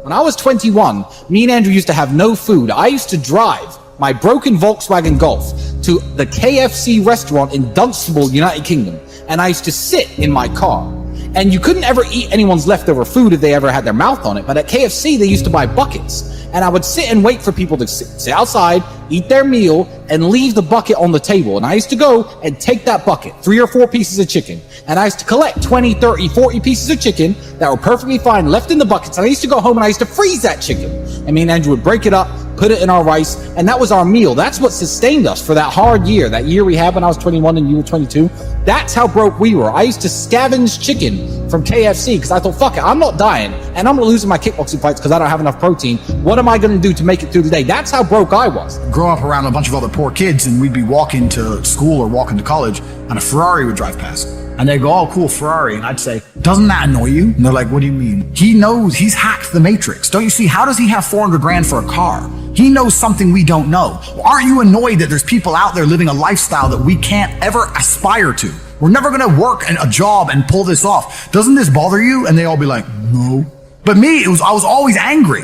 When I was 21, me and Andrew used to have no food. I used to drive my broken Volkswagen Golf to the KFC restaurant in Dunstable, United Kingdom. And I used to sit in my car. And you couldn't ever eat anyone's leftover food if they ever had their mouth on it. But at KFC, they used to buy buckets. And I would sit and wait for people to sit outside, eat their meal, and leave the bucket on the table. And I used to go and take that bucket, 3 or 4 pieces of chicken. And I used to collect 20, 30, 40 pieces of chicken that were perfectly fine, left in the buckets. And I used to go home and I used to freeze that chicken. And me and Andrew would break it up, put it in our rice, and that was our meal. That's what sustained us for that hard year. That year we had when I was 21 and you were 22. That's how broke we were. I used to scavenge chicken from KFC because I thought, fuck it, I'm not dying, and I'm not losing my kickboxing fights because I don't have enough protein. What am I going to do to make it through the day? That's how broke I was. Growing up around a bunch of other poor kids, and we'd be walking to school or walking to college, and a Ferrari would drive past. And they'd go, oh, cool, Ferrari. And I'd say, doesn't that annoy you? And they're like, what do you mean? He knows, he's hacked the matrix. Don't you see? How does he have 400 grand for a car? He knows something we don't know. Well, aren't you annoyed that there's people out there living a lifestyle that we can't ever aspire to? We're never going to work a job and pull this off. Doesn't this bother you? And they all be like, no. But me, I was always angry.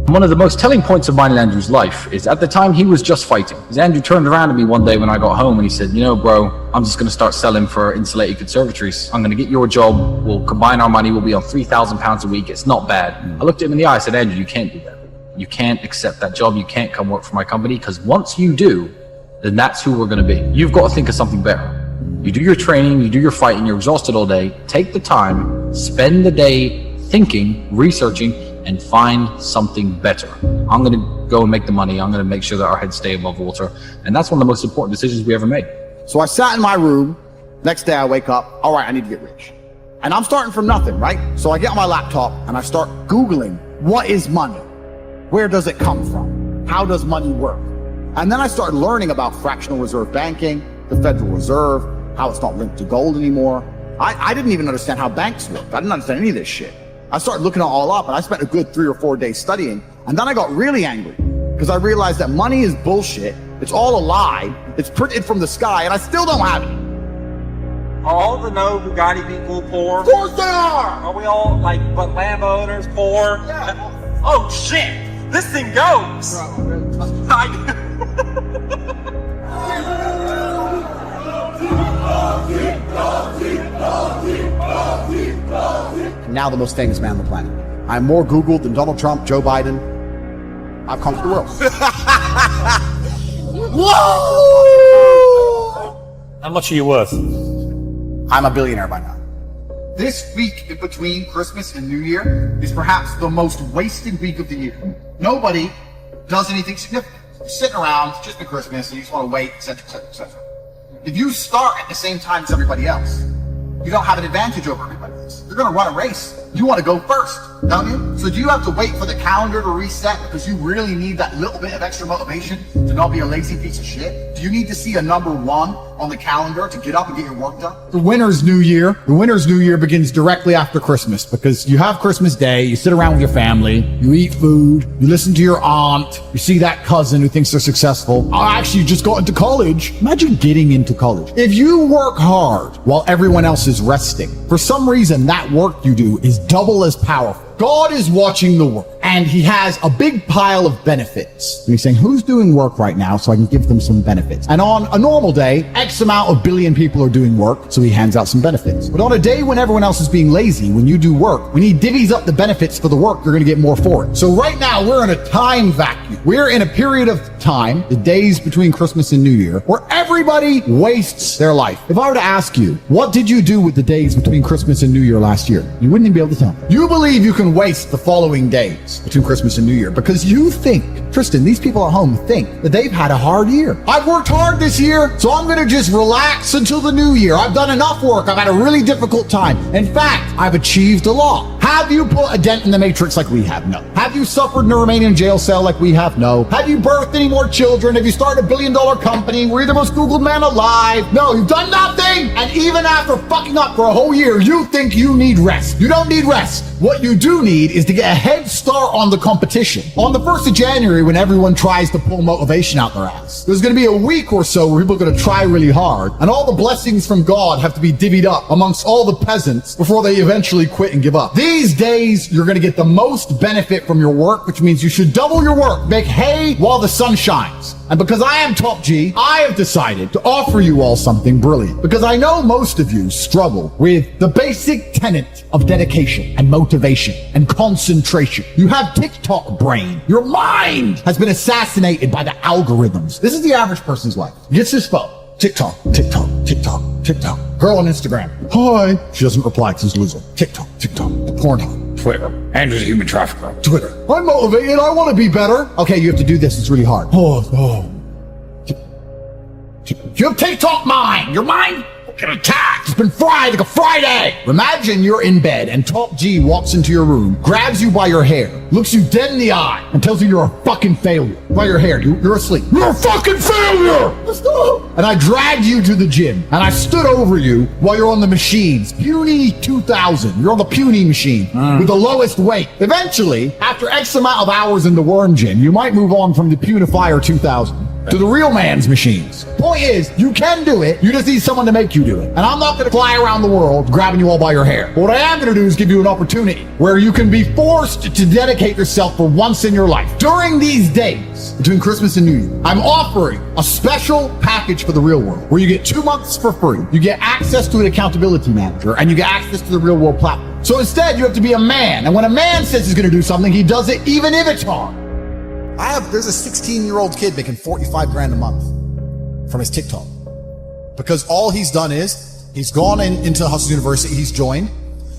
One of the most telling points of mine in Andrew's life is at the time he was just fighting. Because Andrew turned around to me one day when I got home and he said, you know, bro, I'm just going to start selling for insulated conservatories. I'm going to get you a job. We'll combine our money. We'll be on £3,000 a week. It's not bad. I looked at him in the eye. I said, Andrew, you can't do that. You can't accept that job. You can't come work for my company, because once you do, then that's who we're going to be. You've got to think of something better. You do your training, you do your fighting, you're exhausted all day. Take the time, spend the day thinking, researching, and find something better. I'm going to go and make the money. I'm going to make sure that our heads stay above water. And that's one of the most important decisions we ever made. So I sat in my room. Next day I wake up. All right, I need to get rich. And I'm starting from nothing, right? So I get on my laptop and I start Googling, what is money? Where does it come from? How does money work? And then I started learning about fractional reserve banking, the Federal Reserve, how it's not linked to gold anymore. I didn't even understand how banks work. I didn't understand any of this shit. I started looking it all up, and I spent a good 3 or 4 days studying. And then I got really angry because I realized that money is bullshit. It's all a lie. It's printed from the sky, and I still don't have it. Are all the no Bugatti people poor? Of course they are! Are we all, like, but Lambo owners poor? Yeah. Oh, shit! This thing goes! Now the most famous man on the planet. I'm more Googled than Donald Trump, Joe Biden. I've conquered the world. Whoa! How much are you worth? I'm a billionaire by now. This week in between Christmas and New Year is perhaps the most wasted week of the year. Nobody does anything significant. You're sitting around, it's just been Christmas, and you just want to wait, etc., etc., etc. If you start at the same time as everybody else, you don't have an advantage over everybody else. You're going to run a race. You want to go first, don't you? So do you have to wait for the calendar to reset because you really need that little bit of extra motivation to not be a lazy piece of shit? Do you need to see a number 1 on the calendar to get up and get your work done? The winter's New Year. The winter's New Year begins directly after Christmas because you have Christmas Day, you sit around with your family, you eat food, you listen to your aunt, you see that cousin who thinks they're successful. I actually just got into college. Imagine getting into college. If you work hard while everyone else is resting, for some reason that work you do is double as powerful God is watching the work, and he has a big pile of benefits. And he's saying, who's doing work right now so I can give them some benefits? And on a normal day, X amount of billion people are doing work, so he hands out some benefits. But on a day when everyone else is being lazy, when you do work, when he divvies up the benefits for the work, you're going to get more for it. So right now, we're in a time vacuum. We're in a period of time, the days between Christmas and New Year, where everybody wastes their life. If I were to ask you, what did you do with the days between Christmas and New Year last year? You wouldn't even be able to tell me. You believe you can waste the following days between Christmas and New Year because you think, Tristan, these people at home think that they've had a hard year. I've worked hard this year, so I'm going to just relax until the new year. I've done enough work. I've had a really difficult time. In fact, I've achieved a lot. Have you put a dent in the matrix like we have? No. Have you suffered in a Romanian jail cell like we have? No. Have you birthed any more children? Have you started $1 billion company? Were you the most Googled man alive? No, you've done nothing. And even after fucking up for a whole year, you think you need rest. You don't need rest. What you do need is to get a head start on the competition. On the 1st of January, when everyone tries to pull motivation out their ass, there's going to be a week or so where people are going to try really hard, and all the blessings from God have to be divvied up amongst all the peasants before they eventually quit and give up. These days, you're going to get the most benefit from your work, which means you should double your work. Make hay while the sun shines. And because I am Top G, I have decided to offer you all something brilliant. Because I know most of you struggle with the basic tenet of dedication and motivation and concentration. You have TikTok brain. Your mind has been assassinated by the algorithms. This is the average person's life. Gets his phone. TikTok, TikTok, TikTok, TikTok. Girl on Instagram. Hi. She doesn't reply because she's a loser. TikTok, TikTok. Pornhub. Twitter. Andrew's a human trafficker. Twitter. I'm motivated. I want to be better. Okay, you have to do this. It's really hard. You have TikTok mind. Your mind get attacked. It's been fried like a fried egg. Imagine you're in bed and Top G walks into your room, grabs you by your hair, looks you dead in the eye, and tells you you're a fucking failure. By your hair, you're asleep. You're a fucking failure! And I dragged you to the gym, and I stood over you while you're on the machines. Puny 2000. You're on the puny machine with the lowest weight. Eventually, after X amount of hours in the worm gym, you might move on from the Punifier 2000 to the real man's machines. Point is, you can do it. You just need someone to make you do it. And I'm not going to fly around the world grabbing you all by your hair. But what I am going to do is give you an opportunity where you can be forced to dedicate yourself for once in your life. During these days, between Christmas and New Year, I'm offering a special package for the real world where you get 2 months for free. You get access to an accountability manager and you get access to the real world platform. So instead, you have to be a man. And when a man says he's going to do something, he does it even if it's hard. There's a 16-year-old kid making 45 grand a month from his TikTok. Because all he's done is, he's gone into Hustle University, he's joined.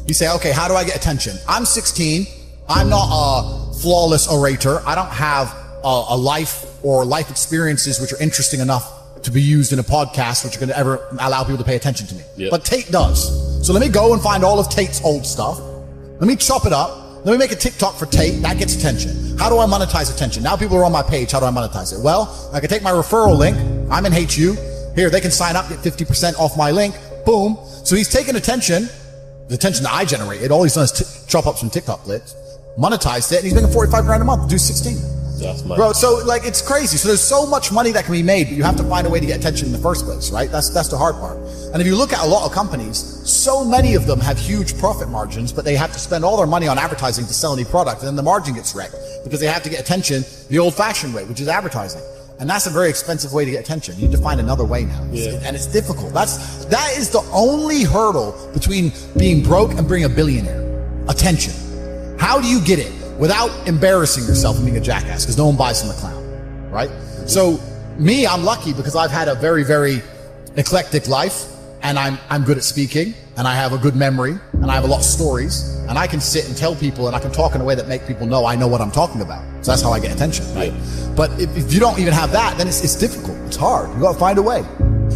You say, okay, how do I get attention? I'm 16, I'm not a flawless orator, I don't have a life or life experiences which are interesting enough to be used in a podcast which are going to ever allow people to pay attention to me. Yep. But Tate does. So let me go and find all of Tate's old stuff. Let me chop it up. Let me make a TikTok for Tate. That gets attention. How do I monetize attention? Now people are on my page. How do I monetize it? Well, I can take my referral link. I'm in HU. Here, they can sign up, get 50% off my link. Boom. So he's taken attention, the attention that I generated. All he's done is chop up some TikTok clips, monetized it, and he's making 45 grand a month. Do 16. That's money. Bro, so like it's crazy. So there's so much money that can be made, but you have to find a way to get attention in the first place, right? That's the hard part. And if you look at a lot of companies, so many of them have huge profit margins, but they have to spend all their money on advertising to sell any product, and then the margin gets wrecked because they have to get attention the old-fashioned way, which is advertising. And that's a very expensive way to get attention. You need to find another way now. Yeah. And it's difficult. That is the only hurdle between being broke and being a billionaire. Attention. How do you get it without embarrassing yourself and being a jackass? Because no one buys from the clown, right? So me, I'm lucky because I've had a very, very eclectic life, and I'm good at speaking, and I have a good memory, and I have a lot of stories, and I can sit and tell people, and I can talk in a way that make people know I know what I'm talking about. So that's how I get attention, right? Yeah. But if you don't even have that, then it's difficult. It's hard. You got to find a way.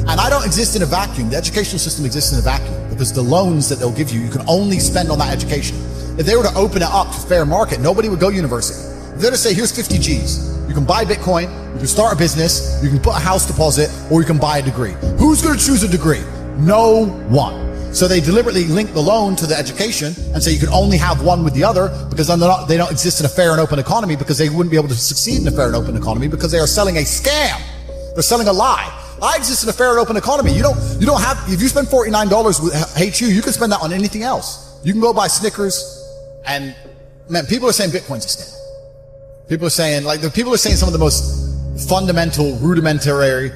And I don't exist in a vacuum. The educational system exists in a vacuum because the loans that they'll give you, you can only spend on that education. If they were to open it up to fair market, nobody would go university. If they're to say, here's 50 G's. You can buy Bitcoin, you can start a business, you can put a house deposit, or you can buy a degree. Who's going to choose a degree? No one. So they deliberately link the loan to the education and say you can only have one with the other because then they don't exist in a fair and open economy because they wouldn't be able to succeed in a fair and open economy because they are selling a scam. They're selling a lie. I exist in a fair and open economy. You don't have, if you spend $49 with HU, you can spend that on anything else. You can go buy Snickers and man, people are saying Bitcoin's a scam. People are saying some of the most fundamental, rudimentary,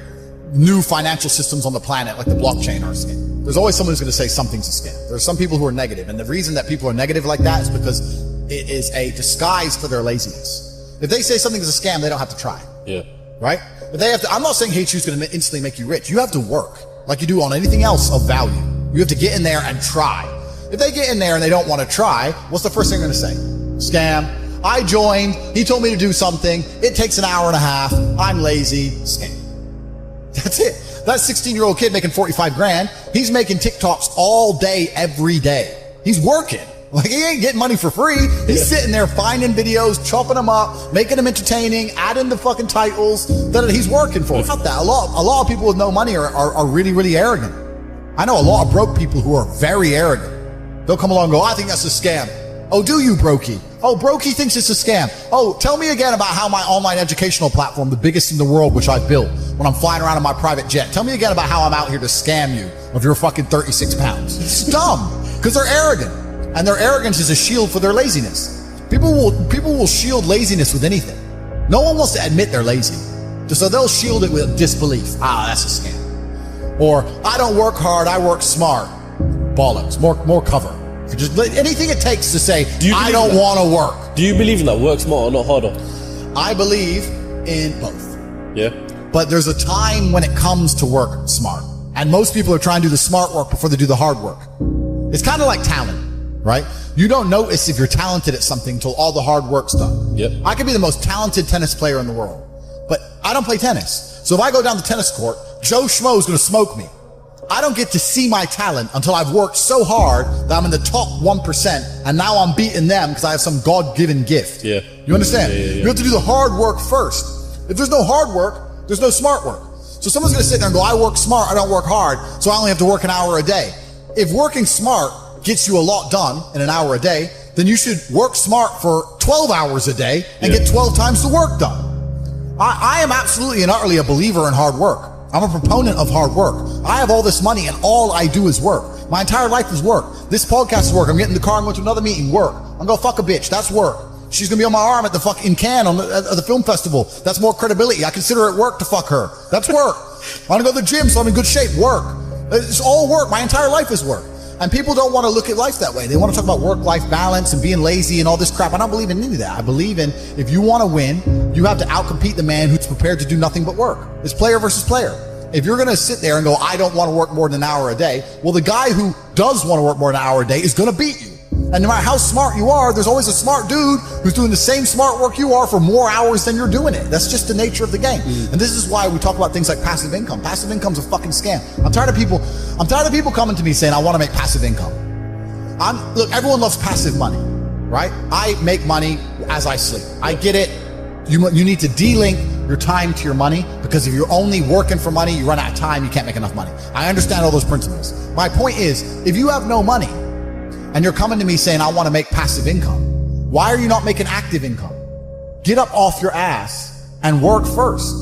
new financial systems on the planet, like the blockchain, are a scam. There's always someone who's going to say something's a scam. There are some people who are negative, and the reason that people are negative like that is because it is a disguise for their laziness. If they say something is a scam, they don't have to try. Yeah. Right? But they have to. I'm not saying HU is going to instantly make you rich. You have to work like you do on anything else of value. You have to get in there and try. If they get in there and they don't want to try, what's the first thing they're going to say? Scam. I joined. He told me to do something. It takes an hour and a half. I'm lazy. Scam. That's it. That 16-year-old kid making 45 grand, he's making TikToks all day, every day. He's working. Like, he ain't getting money for free. He's sitting there finding videos, chopping them up, making them entertaining, adding the fucking titles that he's working for. Not that. A lot of people with no money are really, really arrogant. I know a lot of broke people who are very arrogant. They'll come along and go, I think that's a scam. Oh, do you, Brokey? Oh, Brokey thinks it's a scam. Oh, tell me again about how my online educational platform, the biggest in the world, which I've built when I'm flying around in my private jet. Tell me again about how I'm out here to scam you of your fucking 36 pounds. It's dumb because they're arrogant, and their arrogance is a shield for their laziness. People will shield laziness with anything. No one wants to admit they're lazy, so they'll shield it with disbelief. Ah, that's a scam. Or I don't work hard, I work smart. Bollocks. More cover. Just anything it takes to say, I don't want to work. Do you believe in that? Work smart or not harder? I believe in both. Yeah. But there's a time when it comes to work smart. And most people are trying to do the smart work before they do the hard work. It's kind of like talent, right? You don't notice if you're talented at something until all the hard work's done. Yep. I could be the most talented tennis player in the world, but I don't play tennis. So if I go down the tennis court, Joe Schmo is going to smoke me. I don't get to see my talent until I've worked so hard that I'm in the top 1%, and now I'm beating them because I have some God-given gift. Yeah. You understand? Yeah. You have to do the hard work first. If there's no hard work, there's no smart work. So someone's going to sit there and go, I work smart, I don't work hard, so I only have to work an hour a day. If working smart gets you a lot done in an hour a day, then you should work smart for 12 hours a day and get 12 times the work done. I am absolutely and utterly a believer in hard work. I'm a proponent of hard work. I have all this money and all I do is work. My entire life is work. This podcast is work. I'm getting in the car and going to another meeting. Work. I'm going to fuck a bitch. That's work. She's going to be on my arm at the fucking Cannes at the film festival. That's more credibility. I consider it work to fuck her. That's work. I want to go to the gym so I'm in good shape. Work. It's all work. My entire life is work. And people don't want to look at life that way. They want to talk about work-life balance and being lazy and all this crap. I don't believe in any of that. I believe in, if you want to win, you have to outcompete the man who's prepared to do nothing but work. It's player versus player. If you're going to sit there and go, I don't want to work more than an hour a day, well, the guy who does want to work more than an hour a day is going to beat you. And no matter how smart you are, there's always a smart dude who's doing the same smart work you are for more hours than you're doing it. That's just the nature of the game. And this is why we talk about things like passive income. Passive income's a fucking scam. I'm tired of people coming to me saying, I want to make passive income. Look, everyone loves passive money, right? I make money as I sleep. I get it. You need to de-link your time to your money, because if you're only working for money, you run out of time, you can't make enough money. I understand all those principles. My point is, if you have no money and you're coming to me saying, I want to make passive income, why are you not making active income? Get up off your ass and work first.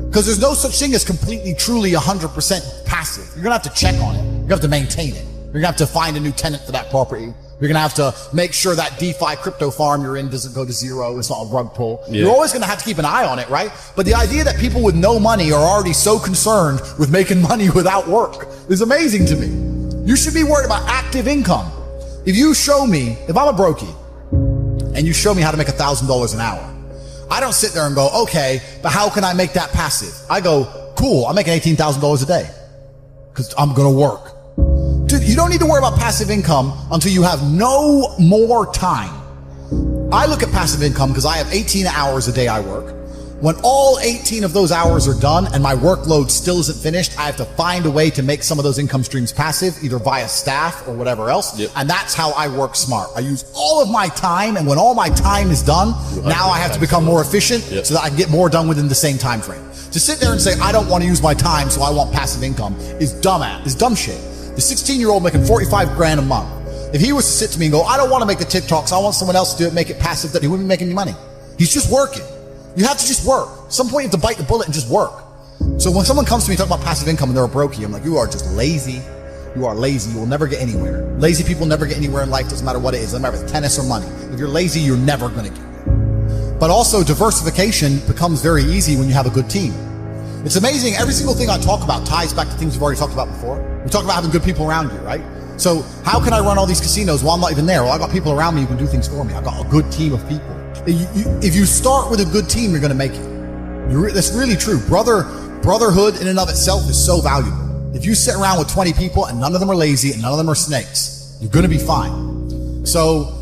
Because there's no such thing as completely, truly 100% passive. You're going to have to check on it. You're going to have to maintain it. You're going to have to find a new tenant for that property. You're going to have to make sure that DeFi crypto farm you're in doesn't go to zero. It's not a rug pull. Yeah. You're always going to have to keep an eye on it, right? But the idea that people with no money are already so concerned with making money without work is amazing to me. You should be worried about active income. If you show me, if I'm a brokey and you show me how to make $1,000 an hour, I don't sit there and go, okay, but how can I make that passive? I go, cool, I'm making $18,000 a day because I'm going to work. Dude, you don't need to worry about passive income until you have no more time. I look at passive income because I have 18 hours a day I work. When all 18 of those hours are done and my workload still isn't finished, I have to find a way to make some of those income streams passive, either via staff or whatever else. Yep. And that's how I work smart. I use all of my time, and when all my time is done, now I have to become more efficient so that I can get more done within the same time frame. To sit there and say, I don't want to use my time, so I want passive income is dumb shit. The 16-year-old making 45 grand a month, if he was to sit to me and go, I don't want to make the TikToks, I want someone else to do it, make it passive, that he wouldn't be making any money. He's just working. You have to just work. At some point you have to bite the bullet and just work. So when someone comes to me talking about passive income and they're a brokey, I'm like, you are just lazy. you are lazy, you will never get anywhere. Lazy people never get anywhere in life, doesn't matter what it is, doesn't matter if it's tennis or money. If you're lazy, you're never going to get there. But also, diversification becomes very easy when you have a good team. It's amazing, every single thing I talk about ties back to things we've already talked about before. We talk about having good people around you, right? So how can I run all these casinos while I'm not even there? Well, I got people around me who can do things for me. I got a good team of people. If you start with a good team, you're going to make it. That's really true. Brotherhood in and of itself is so valuable. If you sit around with 20 people and none of them are lazy and none of them are snakes, you're going to be fine. So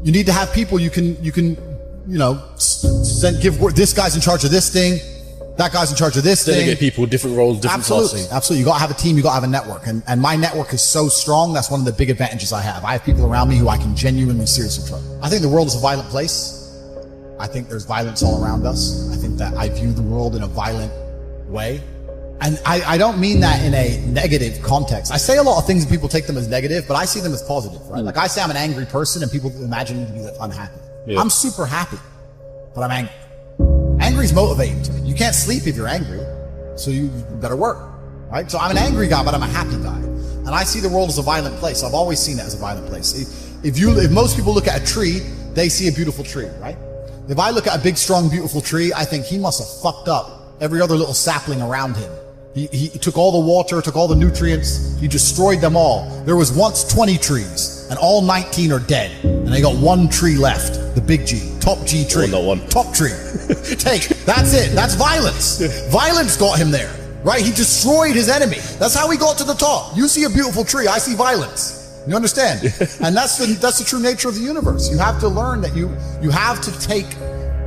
you need to have people you can give this guy's in charge of this thing, that guy's in charge of this thing. Delegate people, different roles, different tasks. Absolutely. You got to have a team, you got to have a network. And my network is so strong, that's one of the big advantages I have. I have people around me who I can genuinely, seriously trust. I think the world is a violent place. I think there's violence all around us. I think that I view the world in a violent way. And I don't mean that in a negative context. I say a lot of things and people take them as negative, but I see them as positive, right? Like I say I'm an angry person and people imagine me to be unhappy. Yeah. I'm super happy, but I'm angry. Angry's motivating to me. You can't sleep if you're angry, so you better work, right? So I'm an angry guy, but I'm a happy guy. And I see the world as a violent place. I've always seen it as a violent place. If most people look at a tree, they see a beautiful tree, right? If I look at a big, strong, beautiful tree, I think he must have fucked up every other little sapling around him. He took all the water, took all the nutrients, he destroyed them all. There was once 20 trees, and all 19 are dead. And they got one tree left, the big G, top G tree. Oh, no, one. Top tree. That's it. That's violence. Violence got him there, right? He destroyed his enemy. That's how he got to the top. You see a beautiful tree, I see violence. You understand? And that's the true nature of the universe. You have to learn that you have to take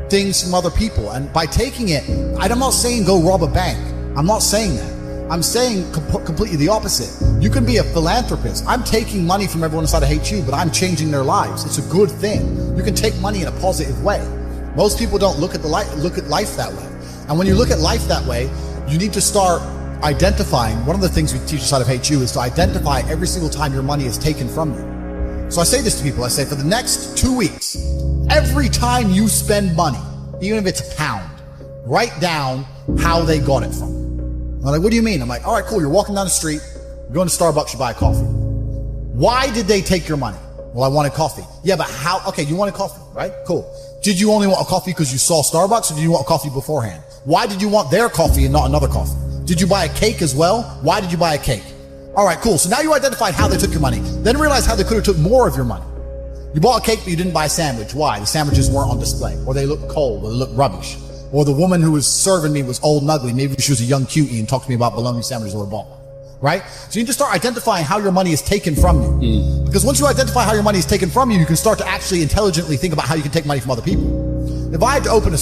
things from other people. And by taking it, I'm not saying go rob a bank. I'm not saying that. I'm saying completely the opposite. You can be a philanthropist. I'm taking money from everyone inside of HU, but I'm changing their lives. It's a good thing. You can take money in a positive way. Most people don't look at life that way. And when you look at life that way, you need to start identifying. One of the things we teach inside of HU is to identify every single time your money is taken from you. So I say this to people. I say, for the next 2 weeks, every time you spend money, even if it's £1, write down how they got it from you. I'm like, what do you mean? I'm like, all right, cool. You're walking down the street, you're going to Starbucks, you buy a coffee. Why did they take your money? Well, I wanted coffee. Yeah, but how? Okay, you wanted coffee, right? Cool. Did you only want a coffee because you saw Starbucks, or did you want coffee beforehand? Why did you want their coffee and not another coffee? Did you buy a cake as well? Why did you buy a cake? All right, cool. So now you identified how they took your money. Then realize how they could have took more of your money. You bought a cake, but you didn't buy a sandwich. Why? The sandwiches weren't on display, or they looked cold, or they looked rubbish. Or the woman who was serving me was old and ugly. Maybe she was a young cutie and talked to me about bologna sandwiches or a ball. Right? So you need to start identifying how your money is taken from you. Because once you identify how your money is taken from you, you can start to actually intelligently think about how you can take money from other people. If I had to open a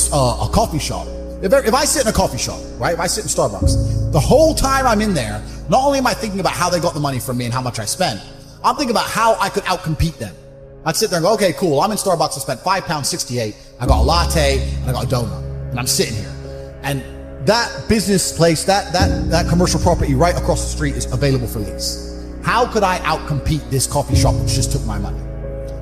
coffee shop, if I sit in a coffee shop, right? If I sit in Starbucks, the whole time I'm in there, not only am I thinking about how they got the money from me and how much I spent, I'm thinking about how I could outcompete them. I'd sit there and go, okay, cool. I'm in Starbucks. I spent £5.68. I got a latte and I got a donut. And I'm sitting here, and that business place, that commercial property right across the street is available for lease. How could I outcompete this coffee shop which just took my money?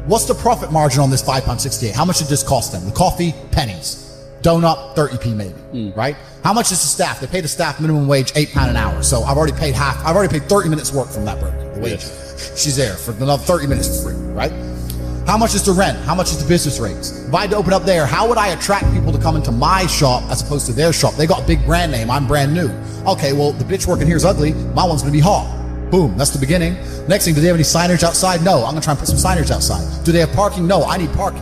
What's the profit margin on this £5.68? How much did this cost them? The coffee, pennies. Donut, 30p maybe, right? How much is the staff? They pay the staff minimum wage £8 an hour. So I've already paid 30 minutes work from that broker, the wage. She's there for another 30 minutes for free, right? How much is the rent? How much is the business rates? If I had to open up there, how would I attract people to come into my shop as opposed to their shop? They got a big brand name. I'm brand new. Okay, well, the bitch working here is ugly. My one's going to be hot. Boom. That's the beginning. Next thing, do they have any signage outside? No. I'm going to try and put some signage outside. Do they have parking? No. I need parking.